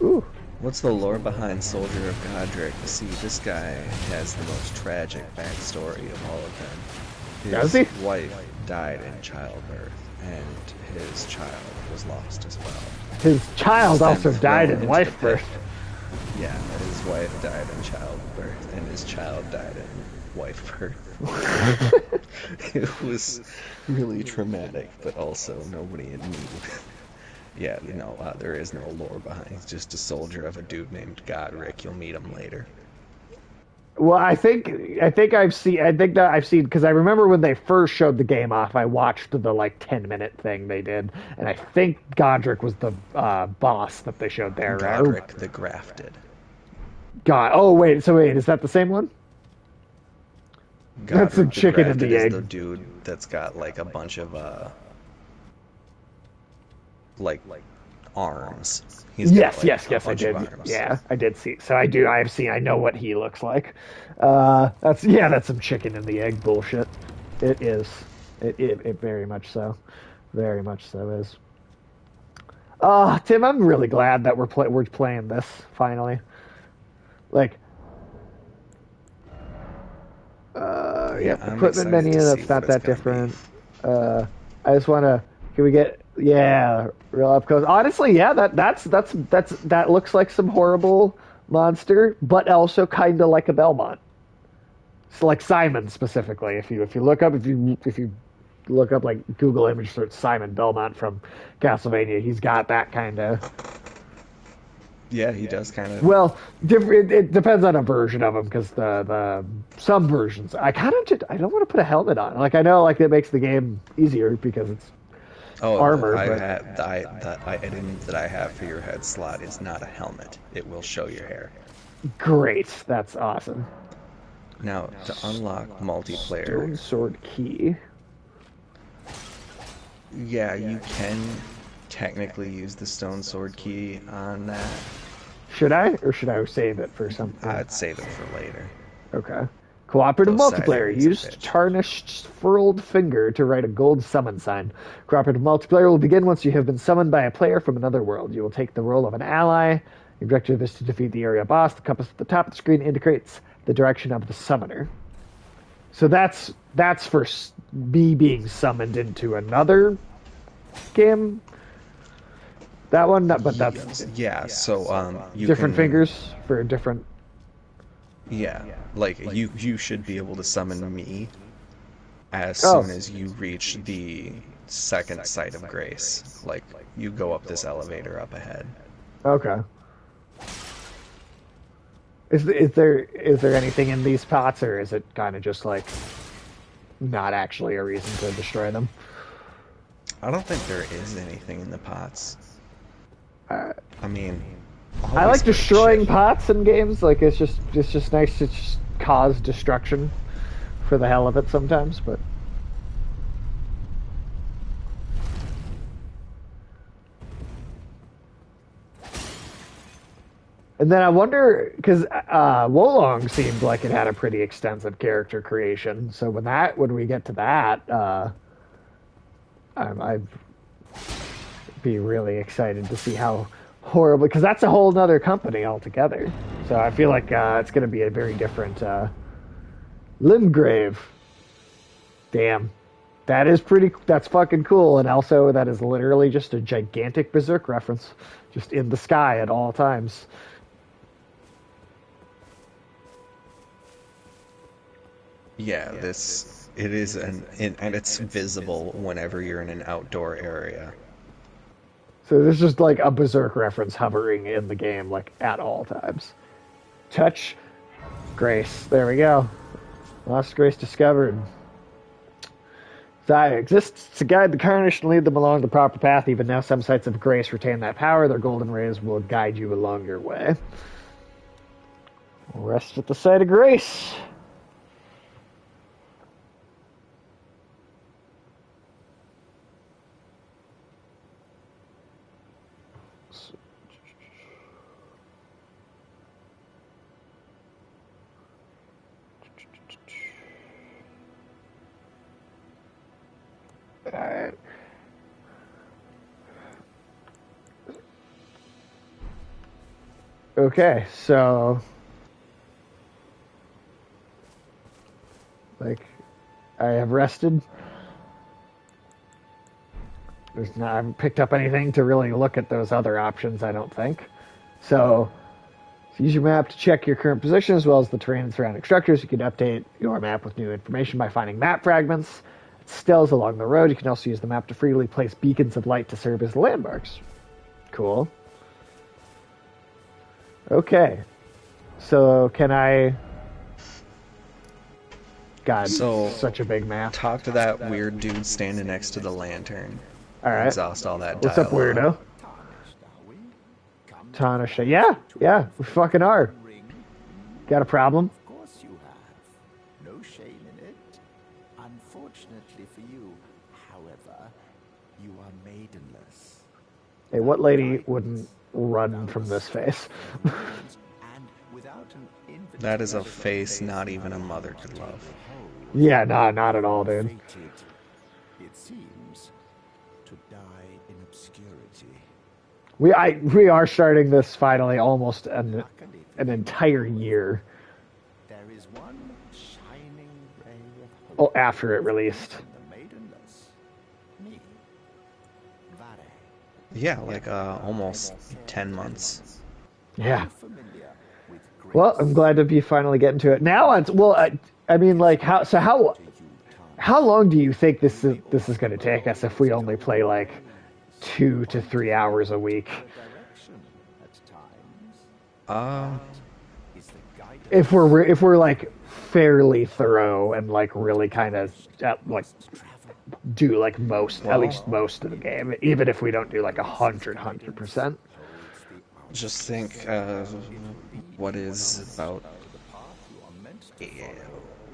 Ooh, What's the lore behind Soldier of Godric? See, this guy has the most tragic backstory of all of them. does His he? wife died in childbirth, and his child was lost as well. His He was child then also died thrown in into the wife pit. birth. Yeah, his wife died in childbirth, and his child died in wife birth. It was really traumatic, but also nobody knew. Yeah, there is no lore behind. He's just a soldier of a dude named Godric. You'll meet him later. Well, I think that I've seen because I remember when they first showed the game off, I watched the like 10-minute thing they did, and I think Godric was the boss that they showed there, right? Godric the Grafted. God, oh wait, is that the same one? That's some Godric the chicken and Grafted the is the egg. dude that's got like a bunch of like arms. He's got Yes, like yes, a yes, I bunch of did. arms. Yeah, I did see. So I know what he looks like. That's some chicken and the egg bullshit. It is. It very much so. Very much so is. Tim, I'm really glad that we're playing this finally. Like, Yeah, yep, I'm equipment excited menu. to see That's what not it's that gonna be. different. I just want to. Can we get? Yeah, real up close. Honestly, yeah, that looks like some horrible monster, but also kind of like a Belmont. It's like Simon specifically. If you look up like Google image search Simon Belmont from Castlevania, he's got that kind of. Yeah, he does kind of. Well, it depends on a version of him because the some versions I don't want to put a helmet on. Like I know like it makes the game easier because it's Oh, armor, but the item that I have for your head slot is not a helmet. It will show your hair. great. That's awesome. Now, to unlock multiplayer, Stone sword key. yeah, you can technically use the stone sword key on that. Should I or should I save it for something? I'd save it for later. Okay. Cooperative those side multiplayer. areas of Use pitch. tarnished furled finger to write a gold summon sign. Cooperative multiplayer will begin once you have been summoned by a player from another world. You will take the role of an ally. The objective is to defeat the area boss. The compass at the top of the screen indicates the direction of the summoner. So that's for me being summoned into another game. That one, but that's Yeah, so you different can, fingers for different. yeah, like you should be able to summon me as Oh, soon as you reach the second site of grace. Like you go up this elevator up ahead. okay. Is there anything in these pots, or is it kind of just like not actually a reason to destroy them? I don't think there is anything in the pots. I mean, I always like good destroying shit. pots in games. Like it's just nice to just cause destruction for the hell of it sometimes. But and then I wonder because Wolong seemed like it had a pretty extensive character creation. So when we get to that, I'd be really excited to see how horrible because that's a whole nother company altogether. So I feel like it's going to be a very different Limgrave. Damn, that's fucking cool, and also that is literally just a gigantic Berserk reference, just in the sky at all times. Yeah, this it is and it's visible whenever you're in an outdoor area. So there's just like a Berserk reference hovering in the game, like at all times. Touch Grace. There we go. Lost Grace discovered. Zaya exists to guide the Carnish and lead them along the proper path. Even now, some sites of Grace retain that power. Their golden rays will guide you along your way. Rest at the site of Grace. Alright. Okay, so like I have rested. I haven't picked up anything to really look at those other options, I don't think. So use your map to check your current position as well as the terrain and surrounding structures. You can update your map with new information by finding map fragments, stills along the road. You can also use the map to freely place beacons of light to serve as landmarks. Cool. Okay. So can I... God, So such a big map. talk to that weird dude standing next to the lantern. Alright. Exhaust all that What's up, dialogue. weirdo? Tanisha. Yeah, we fucking are. Got a problem? Of course you have. No shame in it. Unfortunately for you, however, you are maidenless. Hey, what lady wouldn't run from this face? And without an invitation, That is a face not even a mother could love. Yeah, nah, not at all, dude. fated, it seems, to die in obscurity. We are starting this finally almost an entire year There is one shining ray of hope after it released. in the maidenless. Me. Vare. Yeah, like almost 10 months. Yeah. Familiar with grace. Well, I'm glad to be finally getting to it. Now it's I mean, like how long do you think this is going to take us if we only play like 2 to 3 hours a week? Direction at times Uh, is the guidance. If we're like fairly thorough and like really kind of like do like at least most of the game, even if we don't do like 100%. just think, what is about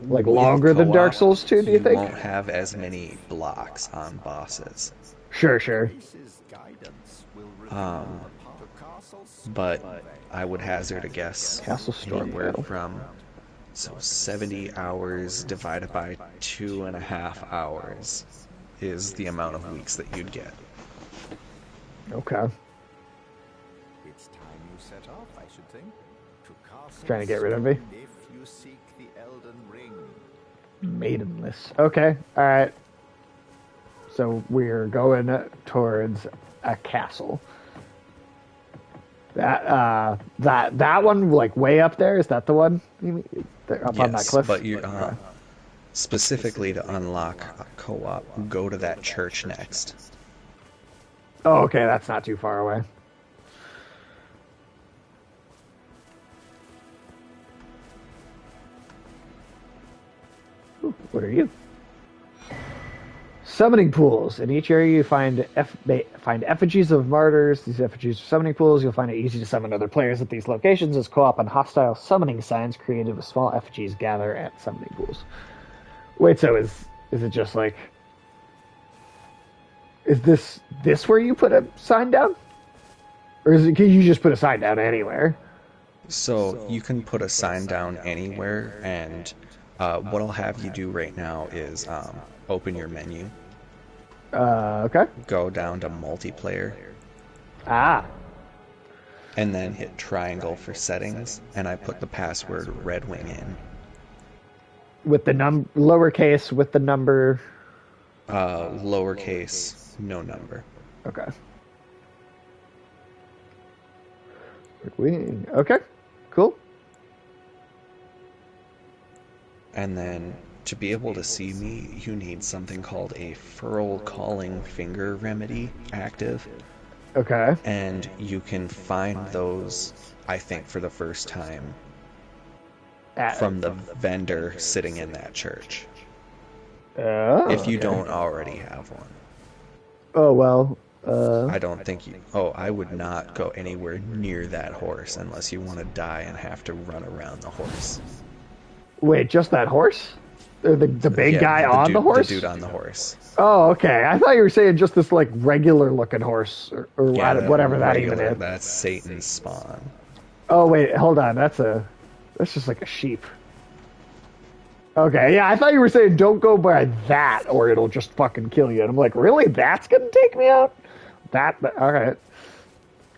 Like with longer than Dark co-op, Souls 2, do you think? won't have as many blocks on bosses. Sure. Grace's guidance will reveal Um, the castle but I would hazard a guess Castle Storm anywhere Battle. from So 70 hours divided by 2.5 hours is the amount of weeks that you'd get. Okay. It's time you set off, I should think. To Castle Trying to get rid of me. Stone if you seek the Elden Ring. Maidenless. Okay. All right. So we're going towards a castle. That one, like way up there, is that the one? You mean, up on that Yes, cliff? but you Okay. specifically to unlock a co-op, go to that church next. Oh, okay. That's not too far away. Ooh, what are you? Summoning pools. In each area, you find effigies of martyrs. These effigies are summoning pools. You'll find it easy to summon other players at these locations as co-op and hostile summoning signs created with small effigies gather at summoning pools. Wait, so is it just like, is this where you put a sign down, or is it can you just put a sign down anywhere? So you can put a sign down anywhere, and what I'll have you do right now is open your menu, Okay. go down to multiplayer, Ah, and then hit triangle for settings, and I put the password Red Wing in. with the lowercase with the number. Lowercase, no number. Okay. Wing. Okay. Cool. And then to be able to see me, you need something called a Furl Calling Finger Remedy active. Okay. And you can find those, I think, for the first time from the vendor sitting in that church. Oh, If you okay. don't already have one. Oh well. I don't think you... Oh, I would not go anywhere near that horse unless you want to die and have to run around the horse. Wait, just that horse? The big guy on the horse? The dude on the horse. Oh, okay. I thought you were saying just this like regular looking horse or Yeah, whatever that even regular, is. that's Satan's spawn. Oh wait, hold on. That's just like a sheep. Okay, yeah, I thought you were saying don't go by that or it'll just fucking kill you. And I'm like, really? That's gonna take me out? All right.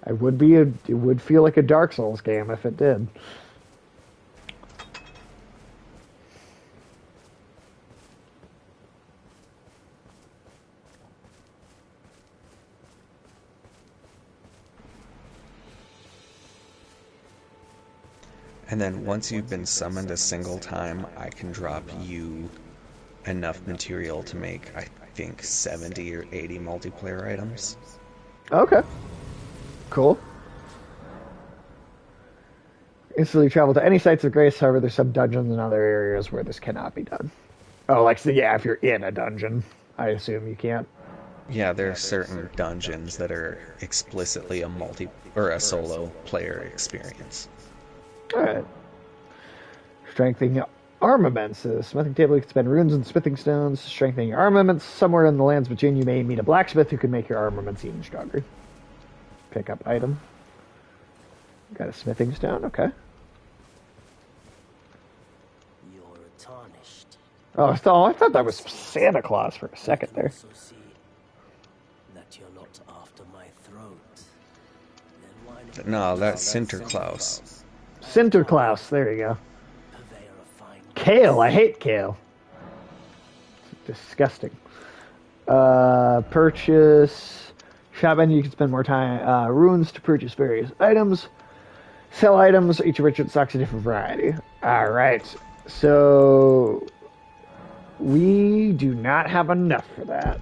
It would feel like a Dark Souls game if it did. And then once you've been summoned a single time, I can drop you enough material to make, I think, 70 or 80 multiplayer items. Okay. Cool. Instantly travel to any sites of grace, however, there's some dungeons and other areas where this cannot be done. Oh, like, so yeah, if you're in a dungeon, I assume you can't. Yeah, there are certain dungeons that are explicitly a multi or a solo player experience. Alright. Strengthening armaments. A smithing table, you can spend runes and smithing stones. Strengthening your armaments. Somewhere in the lands between you may meet a blacksmith who can make your armaments even stronger. Pick up item. Got a smithing stone, okay. You're tarnished. Oh, so I thought that was Santa Claus for a second there. Also see that you're not after my throat. Then why not No, that's Sinterklaas. Sinterklaas, there you go. purveyor of fine Kale, I hate kale. It's disgusting. Purchase. Shopman, you can spend more time. Runes to purchase various items. Sell items, each of which stocks a different variety. Alright, so we do not have enough for that.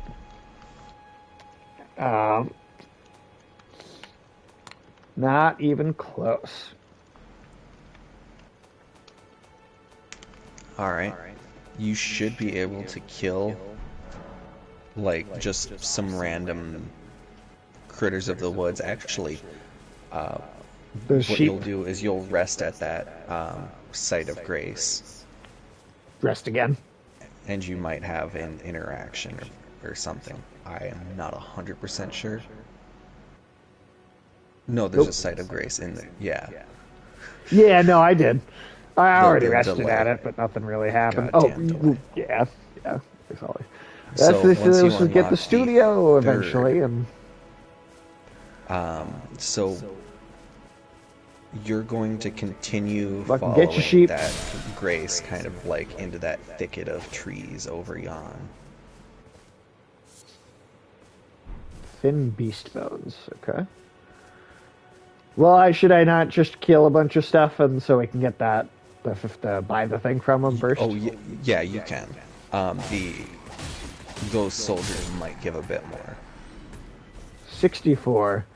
Not even close. Alright. You should be able to kill, like, just some random critters of the woods. Actually, Those what sheep you'll do is you'll rest at that site of grace, rest again. and you might have an interaction or something. I am not 100% sure. No, there's Nope. a site of grace in there. Yeah. Yeah, no, I did. I already The rested delay. at it, but nothing really happened. Oh, Goddamn delay. yeah, yeah. There's always. So once you Let's get the unlock the studio third, eventually, and so you're going to continue fucking get your following sheep. that Grace kind of like into that thicket of trees over yon. Thin beast bones. Okay. Well, should I not just kill a bunch of stuff and so we can get that buy the thing from them first? Oh yeah, you can. The those soldiers might give a bit more. 64.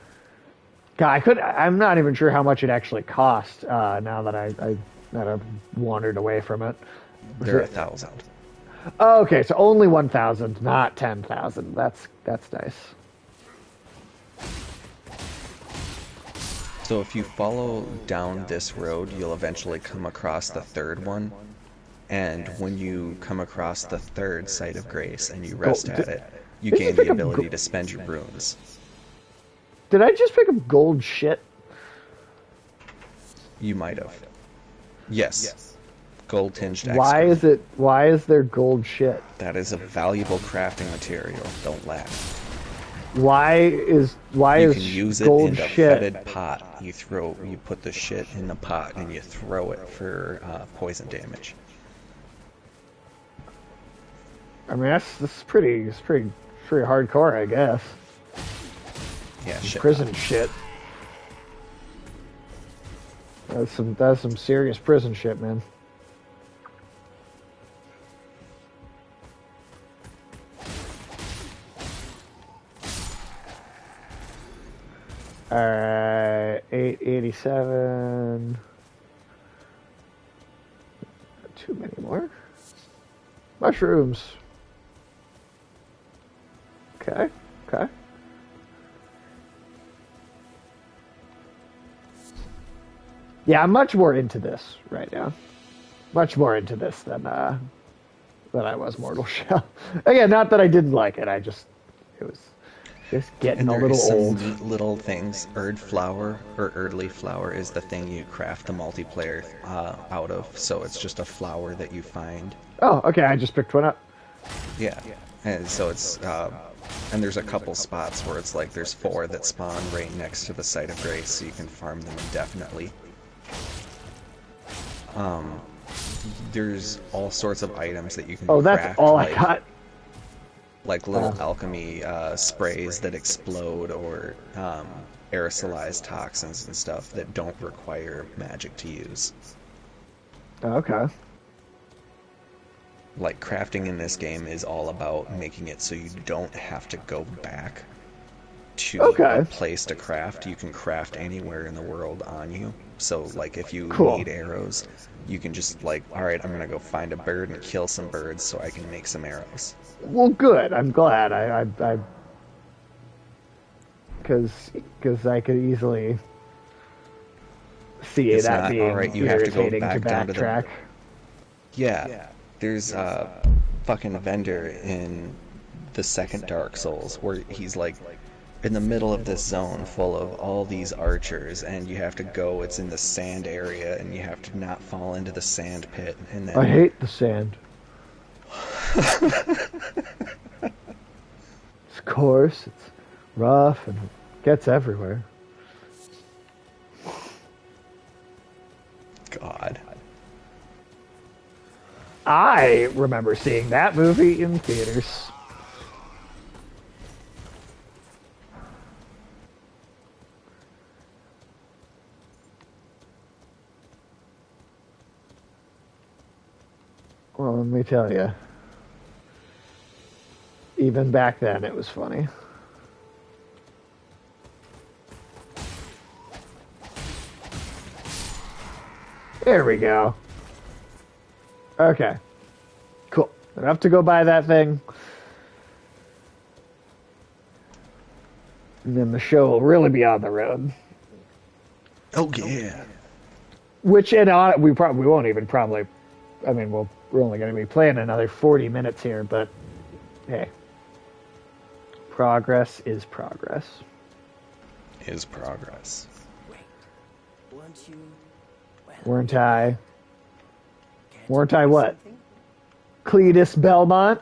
God, I'm not even sure how much it actually cost. Now that I've wandered away from it. They're 1,000. Oh, okay, so only 1,000, not 10,000. That's nice. So if you follow down this road, you'll eventually come across the third one. And when you come across the third site of grace and you rest at it, you gain the ability to spend your runes. Did I just pick up gold shit? You might have. Yes. Gold tinged Why is there gold shit? That is a valuable crafting material. Don't laugh. Why is You can use it gold in a shit? fetid pot. You put the shit in the pot and you throw it for poison damage. I mean, that's pretty hardcore, I guess. Yeah, shit. Prison shit. That's some serious prison shit, man. Alright, 887. Too many more. Mushrooms. Okay, okay. Yeah, I'm much more into this right now. Much more into this than I was Mortal Shell. Again, not that I didn't like it. It was just getting And a there little is some old. neat little things. Erd flower or Erdly flower is the thing you craft the multiplayer out of. So it's just a flower that you find. Oh, okay. I just picked one up. Yeah, and so it's and there's a couple spots where it's like there's 4 that spawn right next to the site of grace, so you can farm them indefinitely. There's all sorts of items that you can Oh, craft. that's all I got. Like little alchemy sprays that explode or aerosolize toxins and stuff that don't require magic to use. Okay. Like crafting in this game is all about making it so you don't have to go back to a place to craft. You can craft anywhere in the world on you. So like if you need arrows, you can just like, alright, I'm gonna go find a bird and kill some birds so I can make some arrows. Well, good. I'm glad. I because I could easily see It's that not, being alright, you have to go irritating back to down to the... backtrack. Yeah, there's a fucking vendor in the second Dark Souls where he's like in the middle of this zone full of all these archers, and you have to go, it's in the sand area, and you have to not fall into the sand pit, and then... I hate the sand. It's coarse, it's rough, and gets everywhere. God. I remember seeing that movie in theaters. Well, let me tell you. Even back then, it was funny. There we go. Okay. Cool. Enough to go buy that thing. And then the show will really be on the road. Oh, yeah. Which, and we won't even probably... I mean, we're only going to be playing another 40 minutes here, but hey. Progress is progress. Is progress. Wait, weren't you? Well, Weren't I? Weren't I what? Cletus Belmont?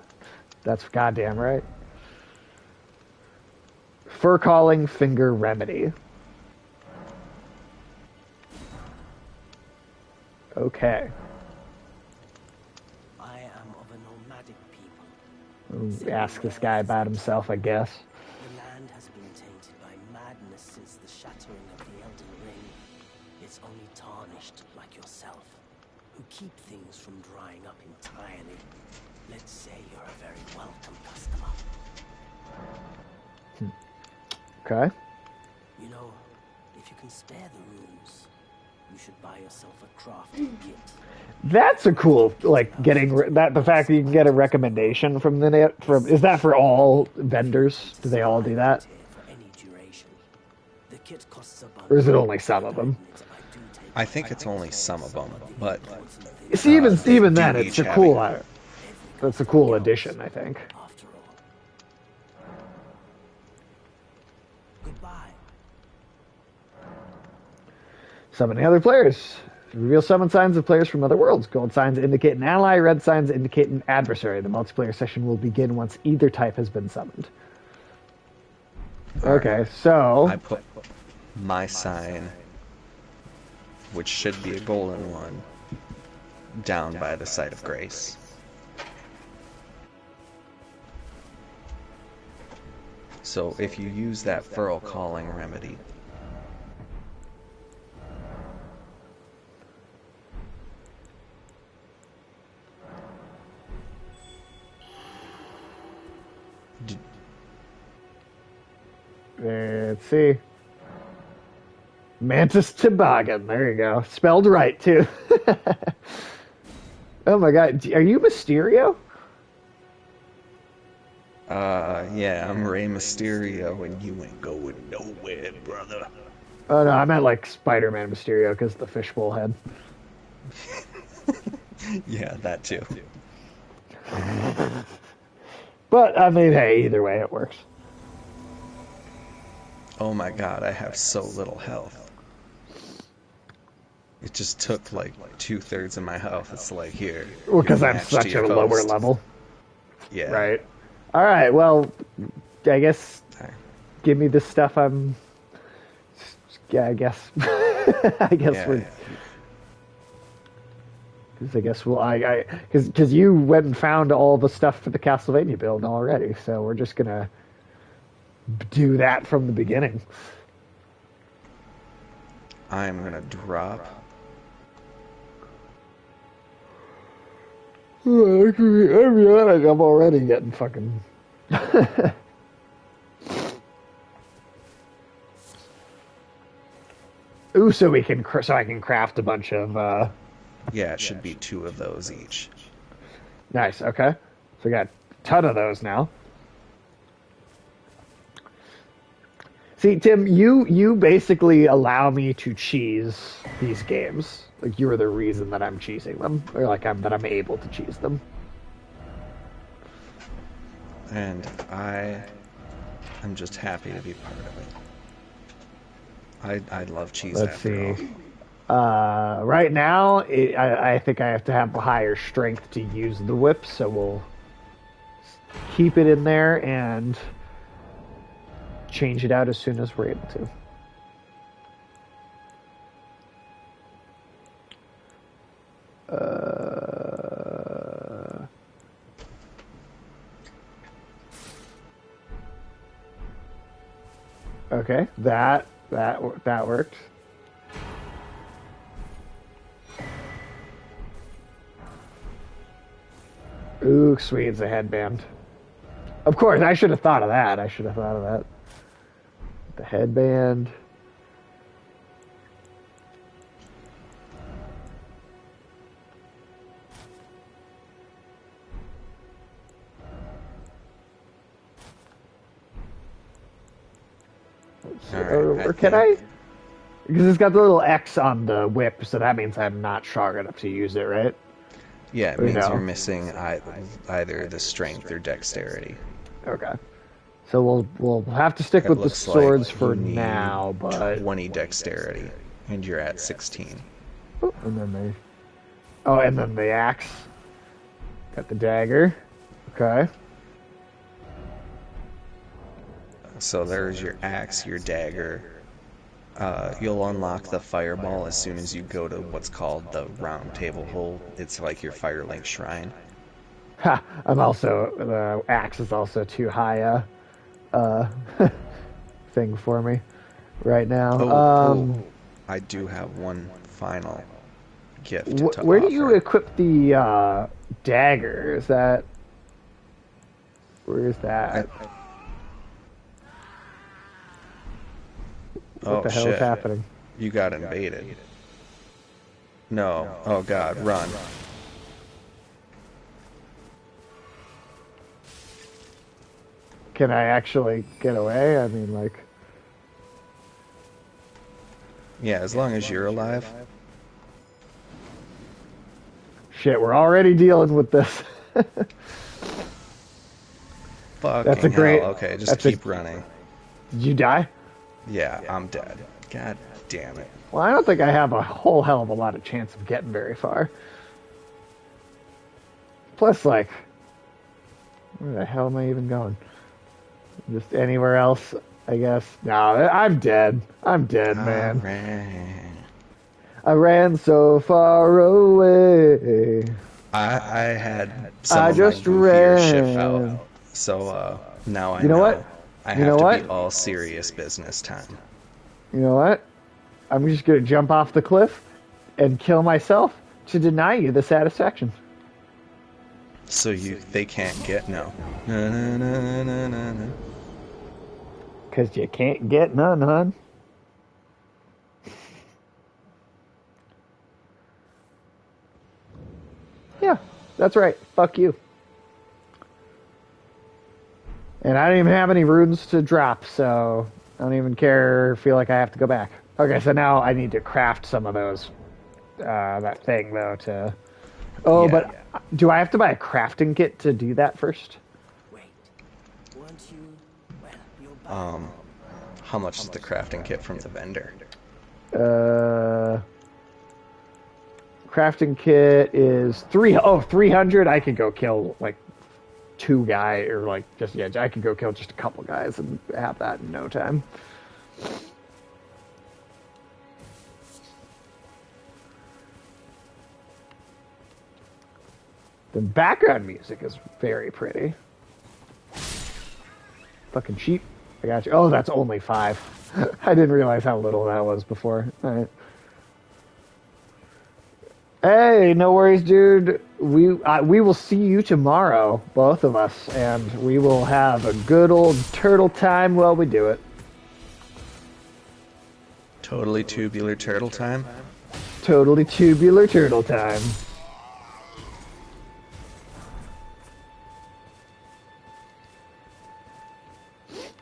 That's goddamn right. Fur calling finger remedy. Okay. I am of a nomadic people. Ask this guy about himself, I guess. The land has been tainted by madness since the shattering of the Elden Ring. It's only tarnished like yourself, who keep things from drying up entirely. Let's say you're a very welcome customer. Okay. You know, if you can spare the runes, you should buy yourself a crafting kit. That's a cool, like, that, the fact that you can get a recommendation from the net, is that for all vendors? Do they all do that? For any duration. The kit costs a bunch. Or is it only some of them? I think it's only some of them, but See, even they even do then, each it's a have cool, a- that's a cool addition, I think. After all. Goodbye. Summoning other players. Reveal summon signs of players from other worlds. Gold signs indicate an ally, red signs indicate an adversary. The multiplayer session will begin once either type has been summoned. Okay, so... I put my sign, which should be a golden one, down by the site of grace. So if you use that furl calling remedy, Let's see. Mantis Toboggan. There you go. Spelled right, too. Oh my god. Are you Mysterio? yeah, I'm Rey Mysterio, and you ain't going nowhere, brother. Oh no, I meant like Spider-Man Mysterio because the fishbowl head. Yeah, that too. But, I mean, hey, either way, it works. Oh my god, I have so little health. It just took like 2/3 of my health. It's like, here. Well, because you're I'm matched such to a your lower host. level. Yeah. Right. Alright, well, I guess give me the stuff I'm... Yeah, I guess. I guess Yeah. we're... Because I guess we'll... Because you went and found all the stuff for the Castlevania build already, so we're just gonna do that from the beginning. I'm gonna drop. I'm already getting fucking... Ooh, so I can craft a bunch of, Yeah, it should be 2 of those each. Nice, okay. So we got a ton of those now. See, Tim, you basically allow me to cheese these games. Like, you are the reason that I'm cheesing them. Or, like, that I'm able to cheese them. And I am just happy to be part of it. I love cheese Let's after see. all. Right now, I think I have to have higher strength to use the whip, so we'll keep it in there and change it out as soon as we're able to. Okay, that worked. Ooh, sweet, it's a headband. Of course, I should have thought of that. The headband. Alright, Or can I? Because it's got the little X on the whip, so that means I'm not strong enough to use it, right? Yeah, it Or means no? you're missing either the strength or dexterity. Okay. So we'll have to stick It with the looks like swords for you need now, but 20 dexterity, and you're at 16. oh, and then Oh, and then the axe. Got the dagger. Okay. So there's your axe, your dagger. You'll unlock the fireball as soon as you go to what's called the round table hole. It's like your Firelink shrine. Ha! I'm also the axe is also too high uh thing for me right now. I do have one final gift to Where do you offer. equip the dagger? Is that where is I, that? What oh the hell is shit, happening? you got invaded. No, oh god, run. Can I actually get away? I mean, like, Yeah, as long as you're alive. shit, we're already dealing with this. That's a Fucking hell, great. okay, just That's a. keep running. Did you die? Yeah, I'm dead. God damn it. Well, I don't think I have a whole hell of a lot of chance of getting very far. Plus, like, where the hell am I even going? Just anywhere else, I guess. No, I'm dead. I'm dead, man. Alright. I ran so far away. I had some I of my just goofier shit ran. out, so now I You know what? know I You know have to be what? all serious business time. You know what? I'm just gonna jump off the cliff and kill myself to deny you the satisfaction. So they can't get no. Na, na, na, na, na, na. Because you can't get none, hon. Yeah, that's right. Fuck you. And I don't even have any runes to drop, so I don't even care or feel like I have to go back. Okay, so now I need to craft some of those. That thing, though, to... Oh, Yeah. but do I have to buy a crafting kit to do that first? Wait, weren't you? Well, you're back. How much is the crafting kit from the vendor? Uh... Crafting kit is 300. I could go kill, like, two guys, or, like, just, yeah, I could go kill just a couple guys and have that in no time. The background music is very pretty. Fucking sheep. I got you. Oh, that's only 5. I didn't realize how little that was before. All right. Hey, no worries, dude. We will see you tomorrow, both of us, and we will have a good old turtle time while we do it. Totally tubular turtle time? Totally tubular turtle time.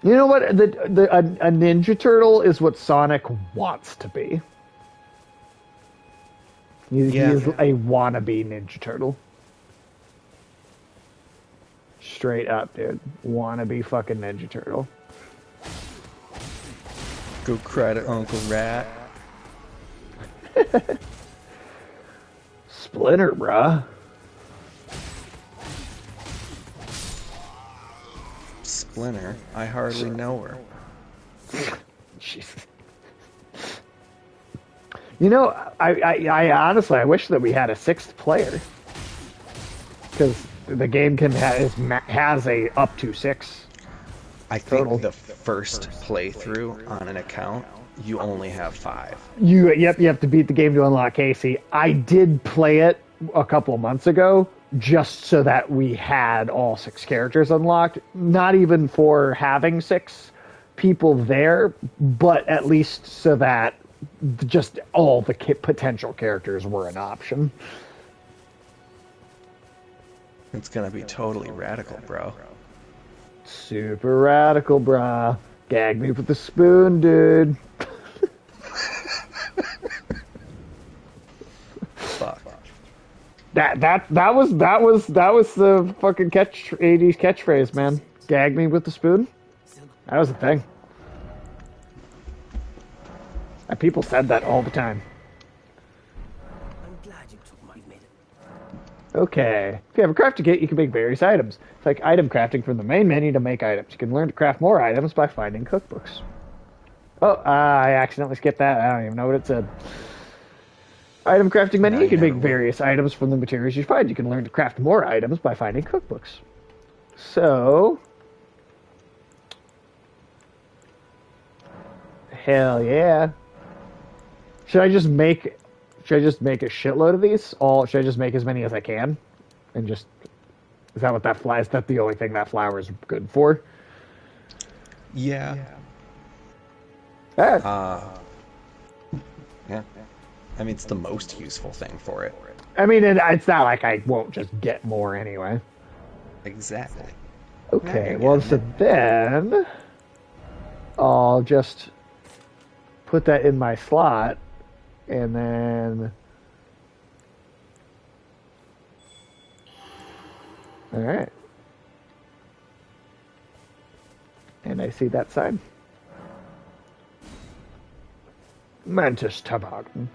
You know what? A Ninja Turtle is what Sonic wants to be. He is a wannabe Ninja Turtle. Straight up, dude. Wannabe fucking Ninja Turtle. Go cry to Uncle Rat. Splinter, bruh. Splinter? I hardly know her. Jesus. You know, I honestly, I wish that we had a 6th player. Because the game has a up to 6. I think Total. the first playthrough on an account, you only have 5. You have to beat the game to unlock Casey. I did play it a couple of months ago just so that we had all 6 characters unlocked. Not even for having 6 people there, but at least so that just all the potential characters were an option. It's gonna be totally radical, bro. Super radical, brah. Gag me with the spoon, dude. Fuck. That was the fucking 80s catchphrase, man. Gag me with the spoon. That was a thing. And people said that all the time. I'm glad you took my made it. Okay. If you have a crafting kit, you can make various items. It's like item crafting from the main menu to make items. You can learn to craft more items by finding cookbooks. Oh, I accidentally skipped that. I don't even know what it said. Item crafting menu, Now you you can make never will. various items from the materials you find. You can learn to craft more items by finding cookbooks. So, hell yeah. Should I just make should I just make a shitload of these? All should I just make as many as I can? And just is that what that fly is that the only thing that flower is good for? Yeah. Ah, Uh, yeah. I mean, it's the most useful thing for it. I mean, it's not like I won't just get more anyway. Exactly. Now Okay, you're well, getting so it. then I'll just put that in my slot, and then all right, and I see that sign. Mantis Tavern.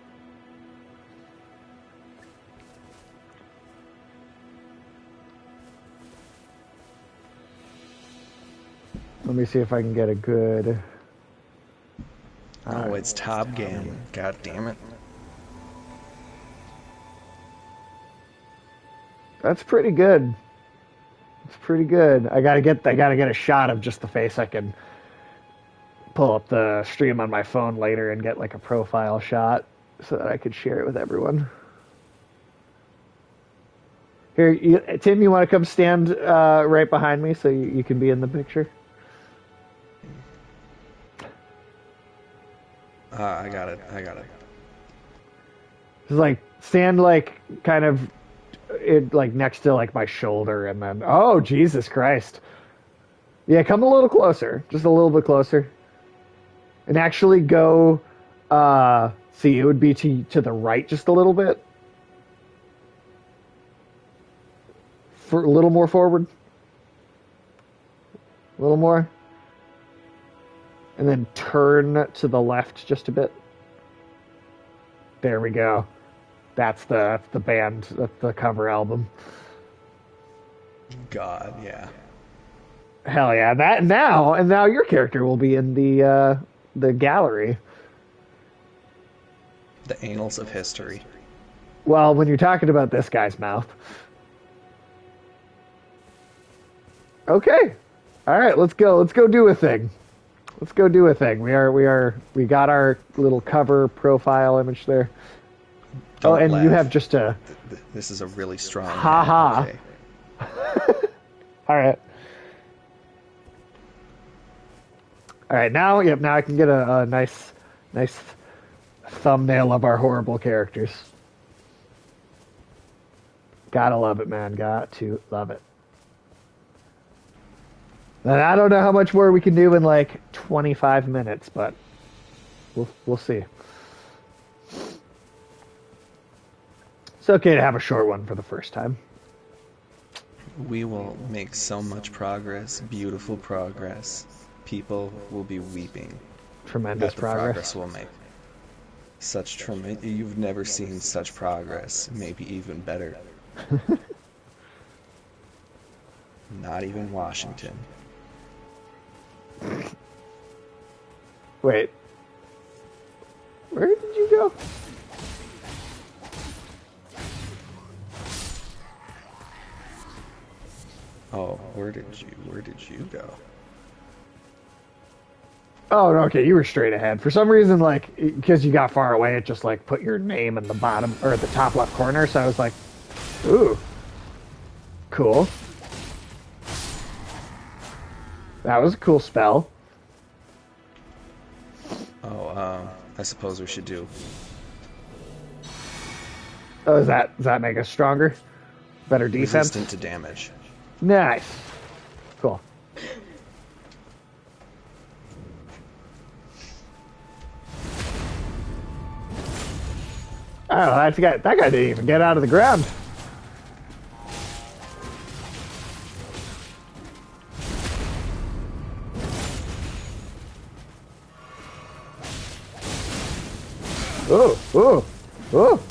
Let me see if I can get a good. Oh, it's Top Gam. God damn it. That's pretty good. It's pretty good. I gotta get a shot of just the face. I can pull up the stream on my phone later and get like a profile shot so that I could share it with everyone. Here, Tim, you want to come stand right behind me so you can be in the picture? I got it. I got it. Just like stand like kind of it like next to like my shoulder, and then oh Jesus Christ, yeah, come a little closer, just a little bit closer, and actually go. See, it would be to the right just a little bit, for a little more forward, a little more, and then turn to the left just a bit. There we go. That's the band. That's the cover album. God, yeah. Hell yeah! That now your character will be in the gallery. The annals of history. Well, when you're talking about this guy's mouth. Okay. All right, let's go. Let's go do a thing. Let's go do a thing. We got our little cover profile image there. Oh, Don't and laugh. you have just a This is a really strong Ha hand, ha. okay? all right. All right, now yep, now I can get a nice thumbnail of our horrible characters. Gotta love it, man. Got to love it. And I don't know how much more we can do in like 25 minutes, but we'll see. It's okay to have a short one for the first time. We will make so much progress, beautiful progress. People will be weeping Tremendous at the progress. progress we'll make. Such tremendous. You've never seen such progress. Maybe even better. Not even Washington. Wait. Where did you go? Oh, where did you go? Oh, okay, you were straight ahead. For some reason, like, because you got far away, it just, like, put your name in the bottom, or at the top left corner, so I was like, ooh, cool. That was a cool spell. Oh, I suppose we should do. Oh, does that make us stronger? Better defense? Resistant to damage. Nice. Cool. Oh, that guy didn't even get out of the ground. Oh, oh, oh,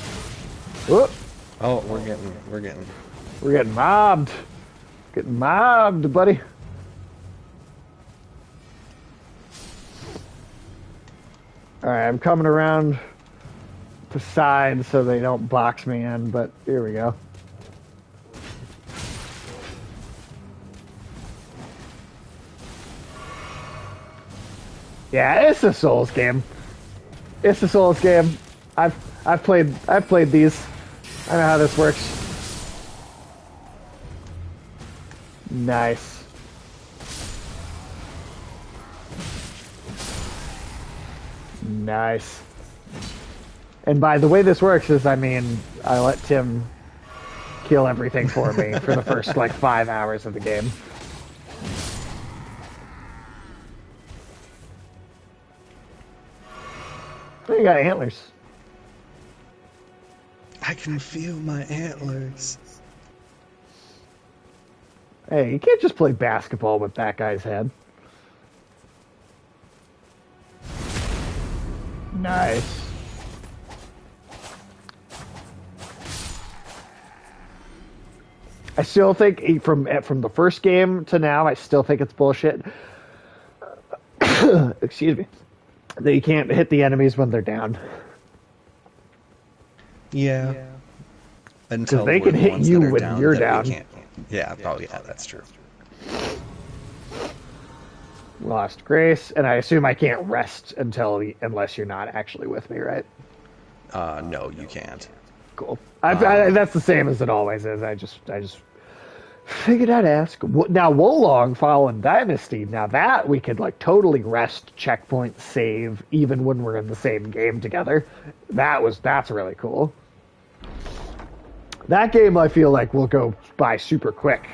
oh. Oh, we're getting. We're getting mobbed. Getting mobbed, buddy. Alright, I'm coming around the side so they don't box me in, but here we go. Yeah, it's a Souls game. It's a Souls game. I've played these. I know how this works. Nice. Nice. And by the way this works is, I mean, I let Tim kill everything for me for the first like 5 hours of the game. Oh, you got antlers. I can feel my antlers. Hey, you can't just play basketball with that guy's head. Nice. I still think from the first game to now, I still think it's bullshit. Excuse me. That you can't hit the enemies when they're down. Yeah. Until they we're can the hit ones you that are when down you're that down. we can't. Yeah. Oh, yeah. That's true. Lost Grace, and I assume I can't rest unless you're not actually with me, right? No, you can't. Cool. That's the same as it always is. I just figured I'd ask. Now, Wolong Fallen Dynasty. Now that we could like totally rest, checkpoint, save, even when we're in the same game together. That's really cool. That game I feel like will go by super quick.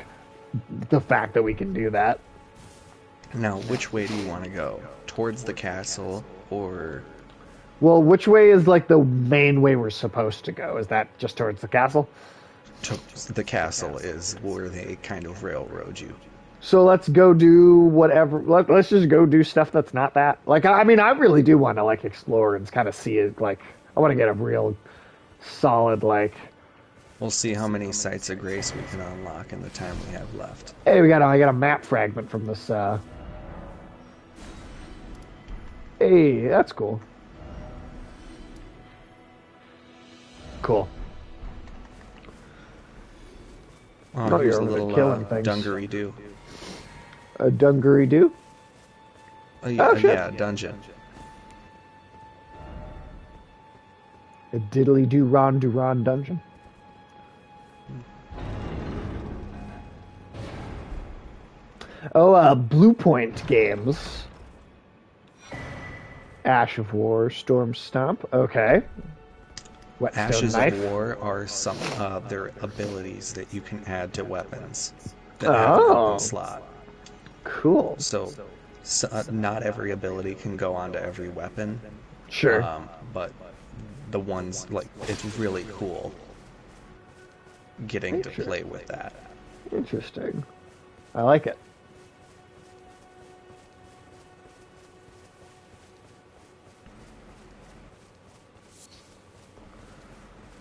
The fact that we can do that. Now, which way do you want to go? Towards the castle, or... Well, which way is like the main way we're supposed to go? Is that just towards the castle? The castle is where they kind of railroad you. So let's go do whatever. Let's just go do stuff that's not that. Like, I mean, I really do want to like explore and kind of see it. Like, I want to get a real solid like. We'll see how many sites of grace we can unlock in the time we have left. Hey, I got a map fragment from this. Hey, that's cool. Cool. Oh, here's a you're little killing things. dungaree-doo. A dungaree-doo? Yeah, Oh, shit. yeah, dungeon. A diddly-doo-ron-doo-ron dungeon. Oh, Blue Point Games. Ash of War, Storm Stomp. Okay. Whetstone Ashes Knife. of War are some their abilities that you can add to weapons that have an Oh. open slot. Cool. So not every ability can go onto every weapon. Sure. But the ones, like, it's really cool getting to play with that. Interesting. I like it.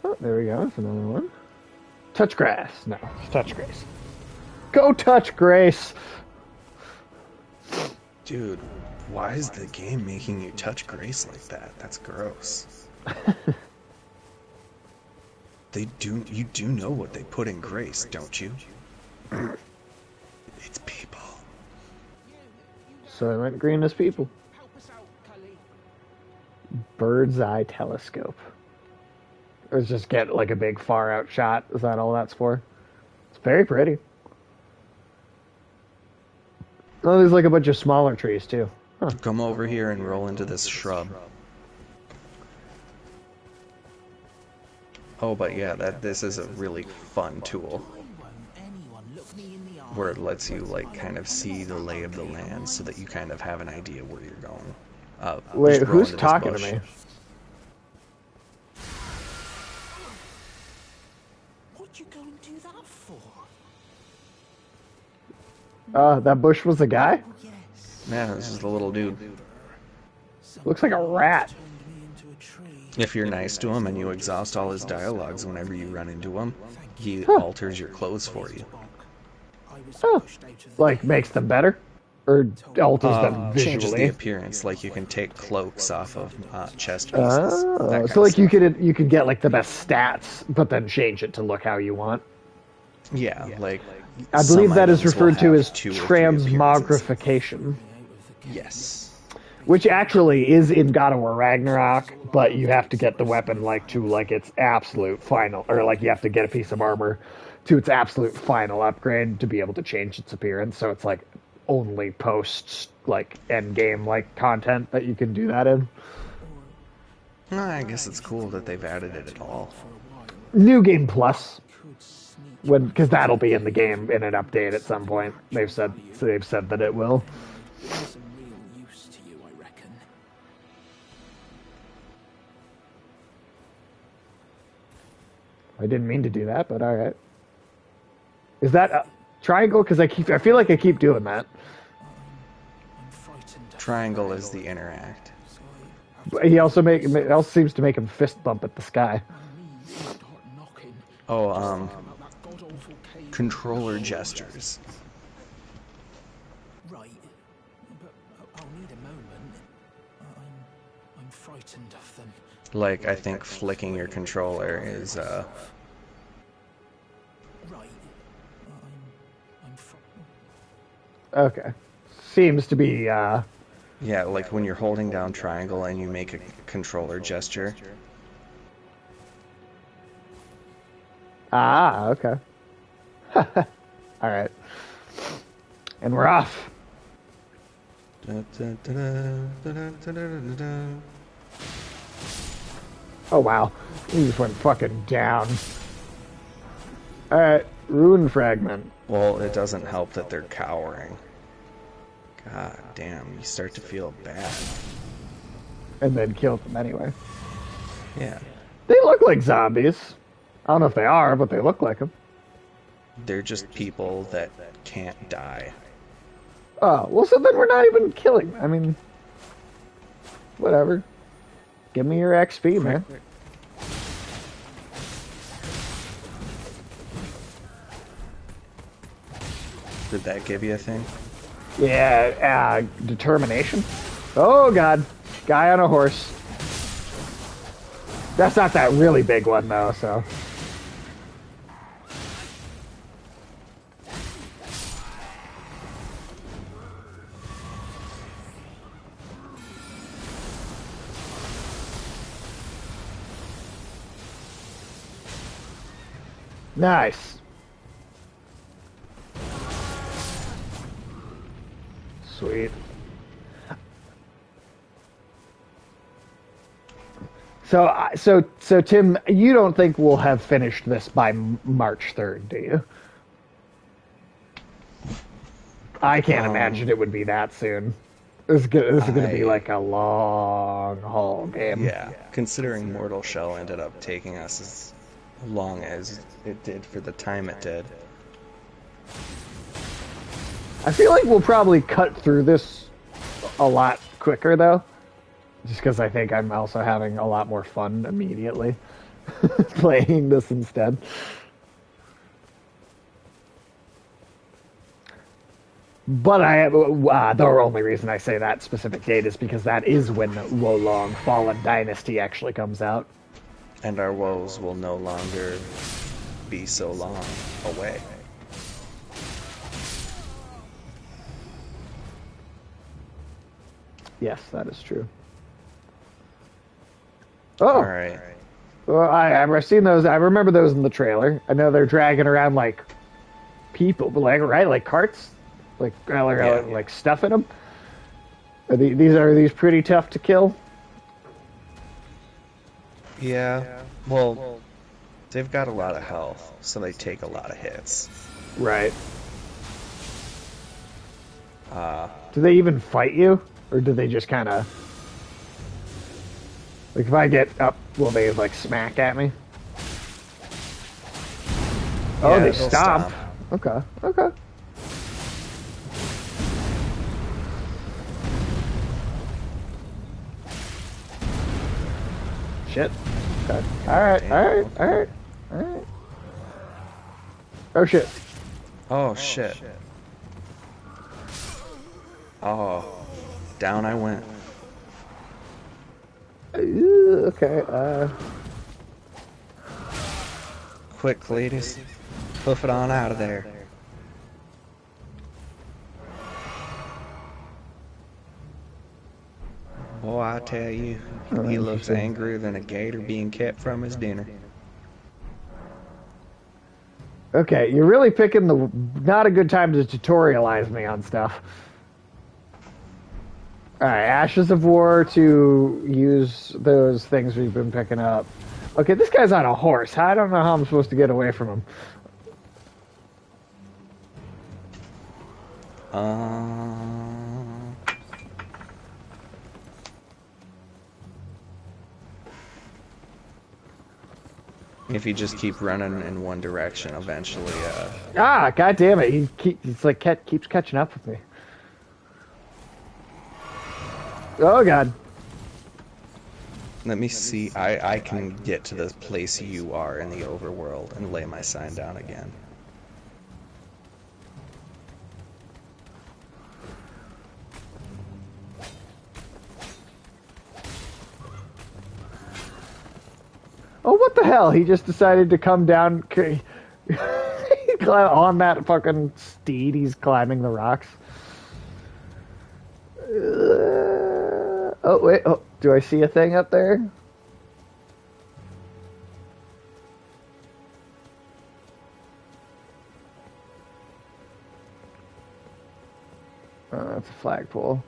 Oh, there we go. That's another one. Touch grass. No, it's touch grace. Go touch grace. Dude, why is the game making you touch grace like that? That's gross. You do know what they put in grace, don't you? It's people. So I went green as people. Bird's eye telescope. Or just get like a big far out shot. Is that all that's for? It's very pretty. Oh, there's like a bunch of smaller trees too. Huh. Come over here and roll into this shrub. Oh, but yeah, this is a really fun tool. Where it lets you, like, kind of see the lay of the land so that you kind of have an idea where you're going. Wait, just roll who's into this talking to bush. me? What'd you go and do that for? That bush was the guy? Oh, yes. Yeah, this is the little dude. Looks like a rat. Turned me into a tree. If you're nice to him and you exhaust all his dialogues whenever you run into him, he Huh. alters your clothes for you. Oh, like makes them better, or alters them Changes the visually. appearance, like you can take cloaks off of chest pieces, Oh, that kind so of like stuff. you could get like the best stats, but then change it to look how you want. Yeah, like I some believe that is items will referred to have as two or three appearances. transmogrification, Yes. which actually is in God of War Ragnarok, but you have to get the weapon like to like its absolute final, or like you have to get a piece of armor to its absolute final upgrade to be able to change its appearance. So it's like only post like end game like content that you can do that in. I guess it's cool that they've added it at all. New Game Plus, when because that'll be in the game in an update at some point. They've said that it will. Some real use to you, I reckon. I didn't mean to do that, but all right. Is that a triangle? Because I feel like I keep doing that. I'm frightened. Triangle is the interact. But he also it also seems to make him fist bump at the sky. Start knocking. Oh, That god-awful cave. controller gestures. Right. But I'll need a moment. I'm frightened of them. Like, I think flicking your controller is, Right. Okay, seems to be yeah, like when you're holding down triangle and you make a controller gesture. okay. All right, and we're off. Oh wow, he just went fucking down. All right, rune fragment. Well, it doesn't help that they're cowering. God damn, you start to feel bad. And then killed them anyway. Yeah, They look like zombies. I don't know if they are, but they look like them. they're just people that can't die. Oh, well, so then we're not even killing. I mean, whatever. Give me your XP, man. Did that give you a thing? Yeah, determination. Oh, God. Guy on a horse. That's not that really big one, though, so. Nice. Sweet. So Tim, you don't think we'll have finished this by March 3rd, do you? I can't imagine it would be that soon. This is going to be like a long haul game. Yeah, considering Mortal Shell ended up taking us as long as it did for the time it did. I feel like we'll probably cut through this a lot quicker, though. Just because I think I'm also having a lot more fun immediately playing this instead. But the only reason I say that specific date is because that is when Wolong Fallen Dynasty actually comes out. And our woes will no longer be so long away. Yes, that is true. Oh, Alright. well, I've seen those. I remember those in the trailer. I know they're dragging around like people, but like carts, like stuff in them. Are these pretty tough to kill? Yeah, well, they've got a lot of health, so they take a lot of hits. Right. Do they even fight you, or do they just kind of like if I get up, will they like smack at me? Oh, Yeah, they they'll stomp. stomp. Okay. Shit. Okay. Alright, Damn, alright, okay. alright, alright. Oh shit. Oh shit. Oh, down I went. Okay, Quick, ladies. Hoof it on out of there. Boy, I tell you, oh, he looks interesting. angrier than a gator being kept from his dinner. Okay, you're really picking the not a good time to tutorialize me on stuff. Alright, Ashes of War to use those things we've been picking up. Okay, this guy's on a horse. I don't know how I'm supposed to get away from him. Um, if you just keep running in one direction, eventually, Ah, god damn it. He's like keeps catching up with me. Oh god. let me see. I can get to the place you are in the overworld and lay my sign down again. Oh, what the hell? He just decided to come down on that fucking steed. He's climbing the rocks. Oh, wait. Oh, do I see a thing up there? Oh, that's a flagpole.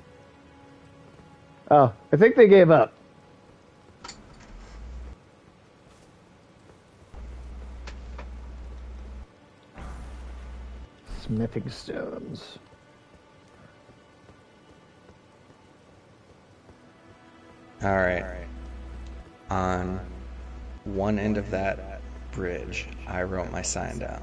Oh, I think they gave up. Smithing stones. Alright. On one end of that bridge, I wrote my sign down.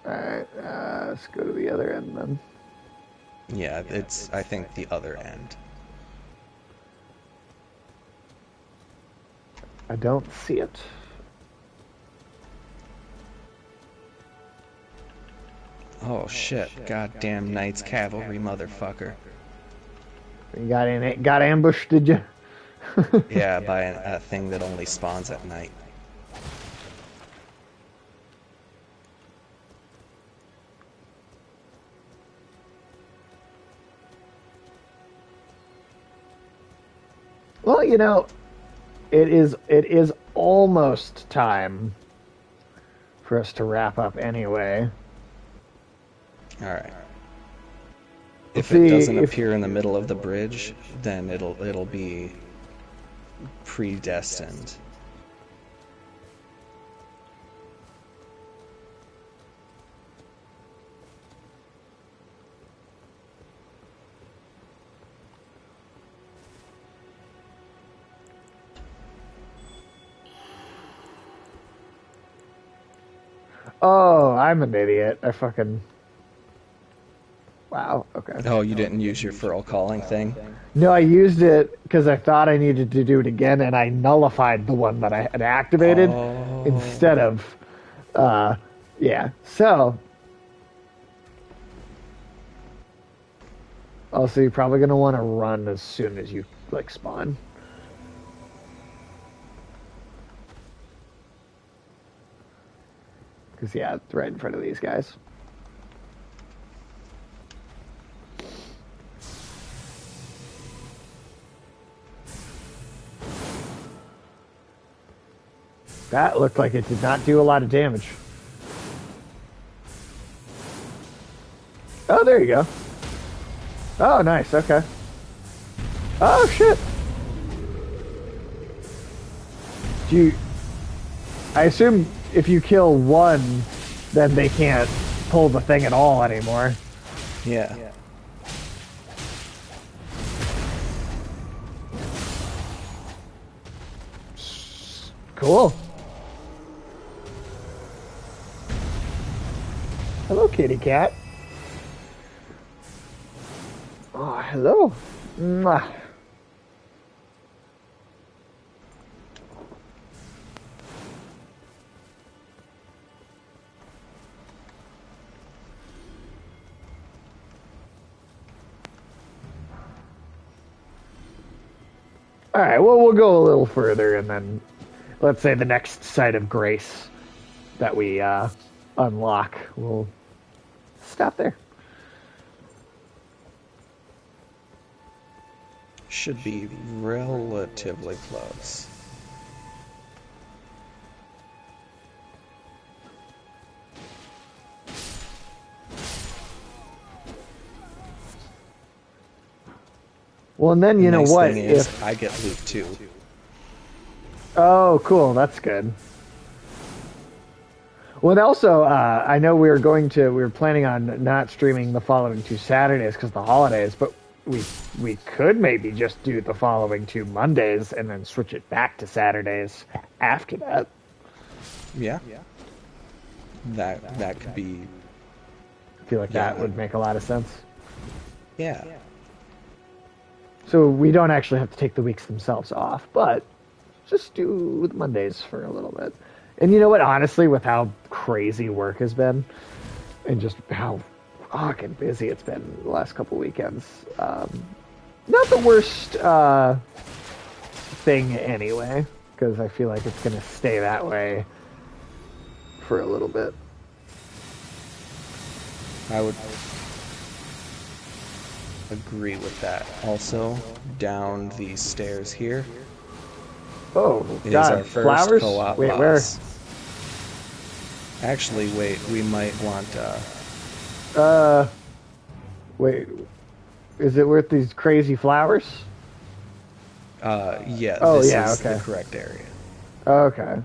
Alright, let's go to the other end then. Yeah, it's, I think, the other end. I don't see it. Oh shit, goddamn Knight's Cavalry motherfucker. You got ambushed, did you? Yeah, by a thing that only spawns at night. Well, you know, it is almost time for us to wrap up anyway. Alright. If See, it doesn't appear in the middle of the bridge, then it'll be predestined. Oh, I'm an idiot. I fucking. Wow. Okay. Oh, you didn't use your furl calling thing? No, I used it because I thought I needed to do it again, and I nullified the one that I had activated Oh. instead of. Yeah. So. Also, you're probably gonna want to run as soon as you like spawn. Because, yeah, it's right in front of these guys. That looked like it did not do a lot of damage. Oh, there you go. Oh, nice. Okay. Oh, shit. Do you... I assume if you kill one, then they can't pull the thing at all anymore. Yeah. Cool. Hello, kitty cat. Oh, hello. Mwah. All right, well, we'll go a little further, and then let's say the next site of grace that we unlock, we'll stop there. Should be relatively close. Well, and then you know Nice what? thing is, If I get loot too. oh, cool, that's good. Well, and also, I know we were planning on not streaming the following 2 Saturdays because of the holidays, but we could maybe just do the following 2 Mondays and then switch it back to Saturdays after that. Yeah. That could be. I feel like that Yeah. would make a lot of sense. Yeah. So we don't actually have to take the weeks themselves off, but just do the Mondays for a little bit. And you know what? Honestly, with how crazy work has been, and just how fucking busy it's been the last couple weekends, not the worst thing anyway, because I feel like it's gonna stay that way for a little bit. I would agree with that. Also, down these stairs here Oh is God! our first Flowers? co-op Wait, boss. Actually, wait, we might want where? Wait. Is it with these crazy flowers? yeah, Oh, this yeah, is okay. the correct area. Okay.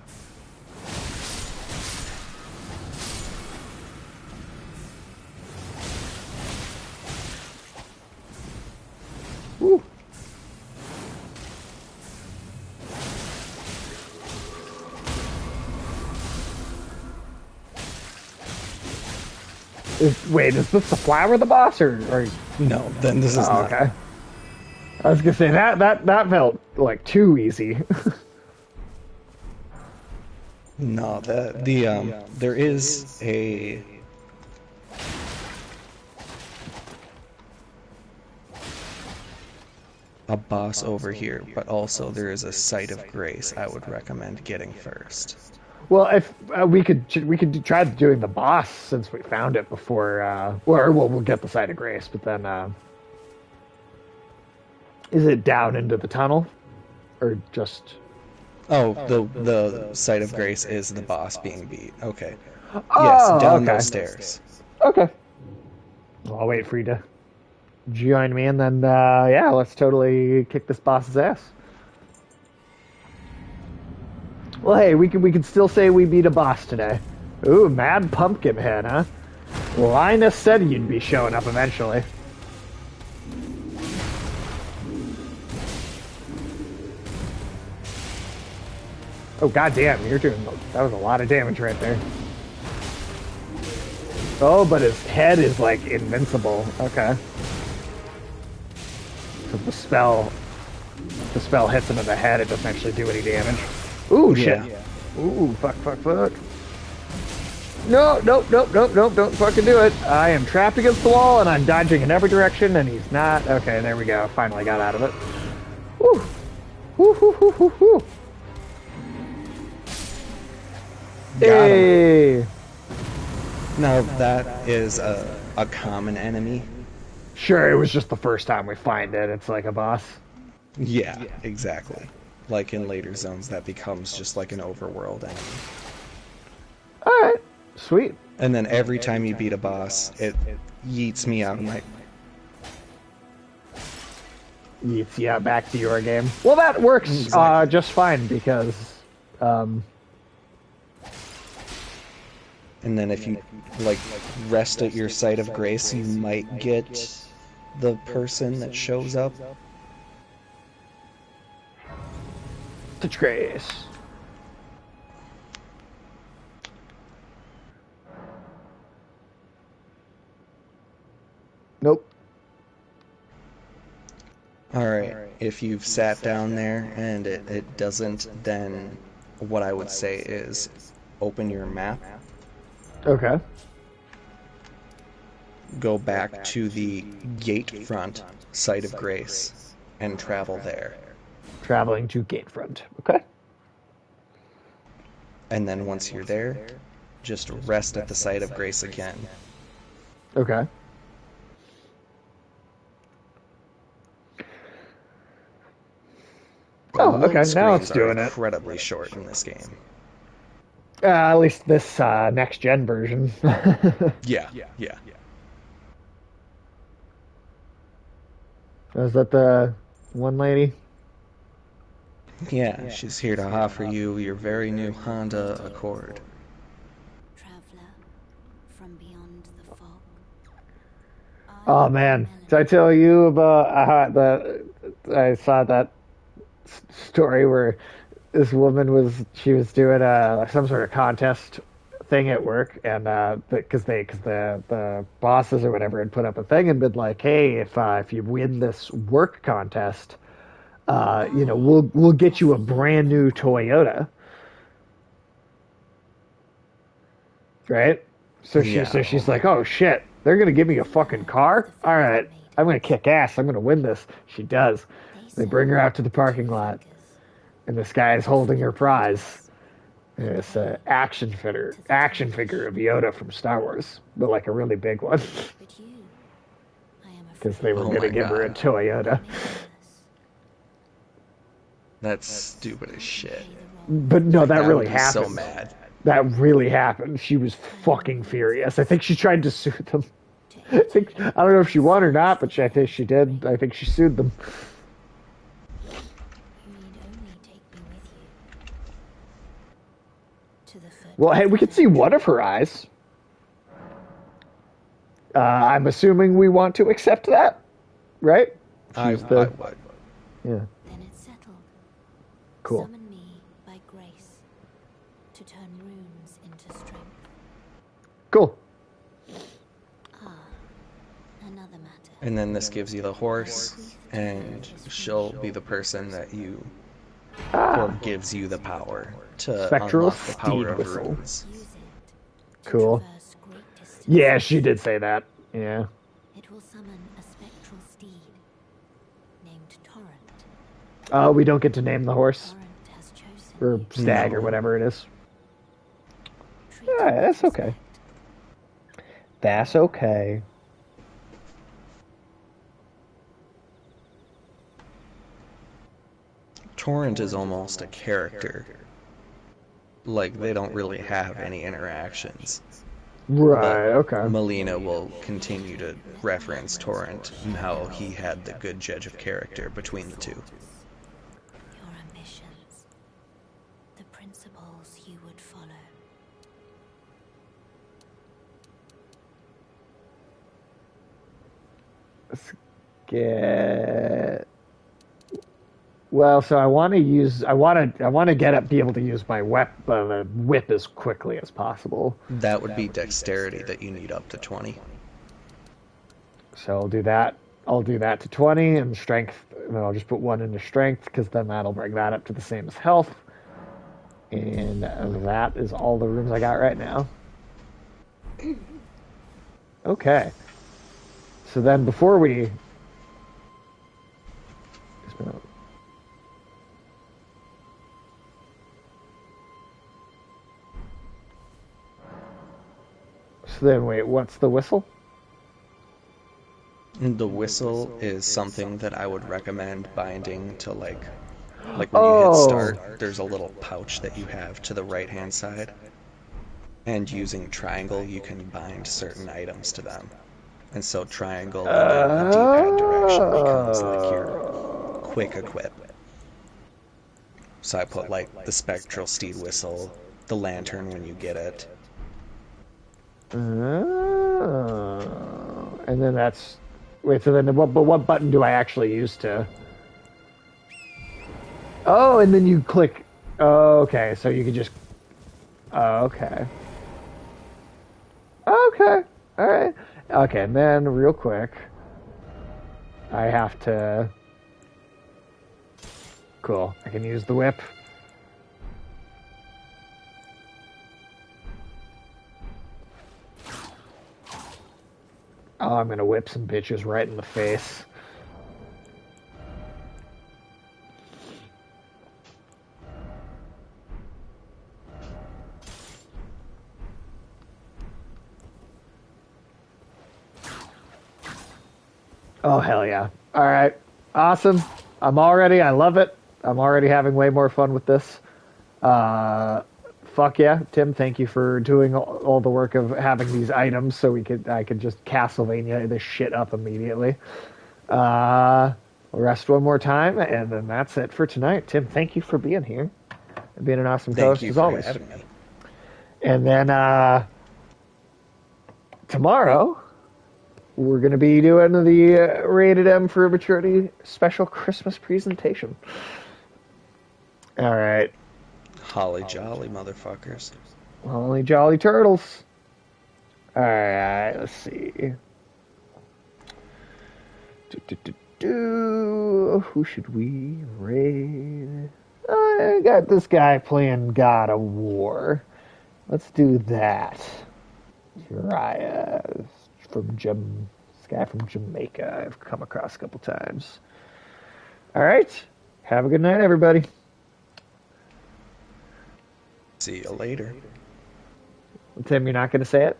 Woo. Wait, is this the flower the boss or No, then this is oh, not. okay. I was gonna say that felt like too easy. No, there is a boss over here, but also there is a site of grace I would recommend getting first. Well, if try doing the boss since we found it before, or we'll get the site of grace, but then is it down into the tunnel or just? Oh, the site of grace is the boss being beat. Okay. Oh, Yes, down okay. those stairs. Okay. Well, I'll wait for you to join me, and then yeah, let's totally kick this boss's ass. Well, hey, we can still say we beat a boss today. Ooh, Mad Pumpkin Head, huh? Linus said you'd be showing up eventually. Oh, goddamn, that was a lot of damage right there. Oh, but his head is like invincible. Okay. So the spell hits him in the head, it doesn't actually do any damage. Ooh, shit. Yeah. Ooh, fuck. No, nope, don't fucking do it. I am trapped against the wall and I'm dodging in every direction and he's not. Okay, there we go. Finally got out of it. Woo. Woo. Got him. Hey. Now that is a common enemy. Sure, it was just the first time we find it. It's like a boss. Yeah, exactly. Like in later zones, that becomes just like an overworld enemy. Alright, sweet. And then every time you beat a boss, it yeets me out of my... Yeah, back to your game. Well, that works Exactly. just fine because, And then if you, like, rest at your site of grace, you might get the person that shows up. touch grace. if you've sat down there and it doesn't, then what I would say is open your map, Okay. go back to the gate front site of grace, and travel there. Traveling to Gatefront. Okay. And then once you're there, just rest at the site of grace again. Okay. The Oh, load okay. Now it's screens are doing it. incredibly short in this game. At least this next gen version. Yeah. Is that the one lady? Yeah, she's here to offer you your very new Honda Accord. Traveler from beyond the fog. Oh man, did I tell you about I saw that story where this woman she was doing some sort of contest thing at work, and because the bosses or whatever had put up a thing and been like, hey, if you win this work contest, we'll get you a brand new Toyota, right? So she's like, oh shit, they're gonna give me a fucking car. All right, I'm gonna kick ass. I'm gonna win this. She does. They bring her out to the parking lot, and this guy is holding her prize. And it's an action figure of Yoda from Star Wars, but like a really big one, But you, I am because they were Oh gonna my give her a God. Toyota. That's stupid as shit. But no, that I really would be so happened. mad. That really happened. She was fucking furious. I think she tried to sue them. I don't know if she won or not, but I think she did. I think she sued them. You need only take me with you to the foot. Well, hey, we can see one of her eyes. I'm assuming we want to accept that, right? I She's the- would. Yeah. Then it's settled. Cool. Summon me by grace to turn runes into strength. Cool. Ah, another matter. And then this gives you the horse, and she'll be the person that you, or gives you the power to Spectral unlock the power steed of whistle. runes. Use it to Cool. traverse great distances. Yeah, she did say that. Yeah. It will summon a spectral steed named Torrent. We don't get to name the horse Torrent has chosen or you. stag or No. whatever it is. Treat it Yeah, with that's okay. respect. That's okay. Torrent is almost a character. Like, they don't really have any interactions. Right. But Okay. Melina will continue to reference Torrent and how he had the good judge of character between the two. Your ambitions, the principles you would follow. Let's get. Well, so I want to use. I want to get up, be able to use my whip as quickly as possible. That would be dexterity that you need up to 20. So I'll do that. I'll do that to 20 and strength. And then I'll just put one into strength because then that'll bring that up to the same as health. And that is all the rooms I got right now. Okay. So then before we. So then wait, what's the whistle? The whistle is something that I would recommend binding to like when you hit start, there's a little pouch that you have to the right hand side. And using triangle, you can bind certain items to them. And so triangle in the D-pad direction becomes like your quick equip. So I put like the spectral steed whistle, the lantern when you get it. And then that's wait. So then, what button do I actually use to? Oh, and then you click. Oh, okay, so you can just. Oh, okay. Okay. All right. Okay, and then real quick, I have to. Cool. I can use the whip. Oh, I'm gonna whip some bitches right in the face. Oh, hell yeah. All right. Awesome. I love it. I'm already having way more fun with this. Uh, fuck yeah. Tim, thank you for doing all the work of having these items so I could just Castlevania this shit up immediately. We'll rest one more time, and then that's it for tonight. Tim, thank you for being here and being an awesome Thank host you as for always. having me. And then tomorrow, we're going to be doing the Rated M for Maturity special Christmas presentation. All right. Holly jolly motherfuckers. Holly jolly turtles. All right, let's see. Who should we raid? I got this guy playing God of War. Let's do that. Uriah from this guy from Jamaica I've come across a couple times. All right. Have a good night, everybody. See you later. Tim, you're not going to say it?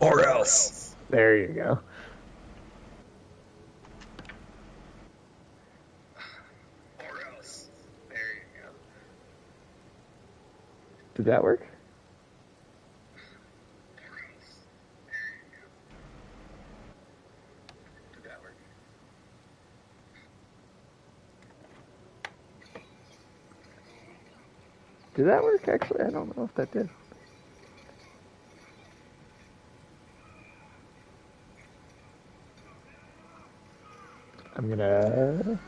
Or else. There you go. Or else. There you go. Did that work? Did that work? Actually, I don't know if that did. I'm gonna...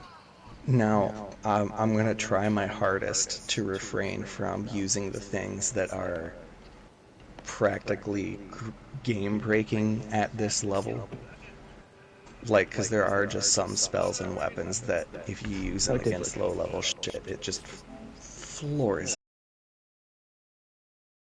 Now, I'm going to try my hardest to refrain from using the things that are practically game-breaking at this level. Like, because there are just some spells and weapons that if you use them against low-level shit, it just floors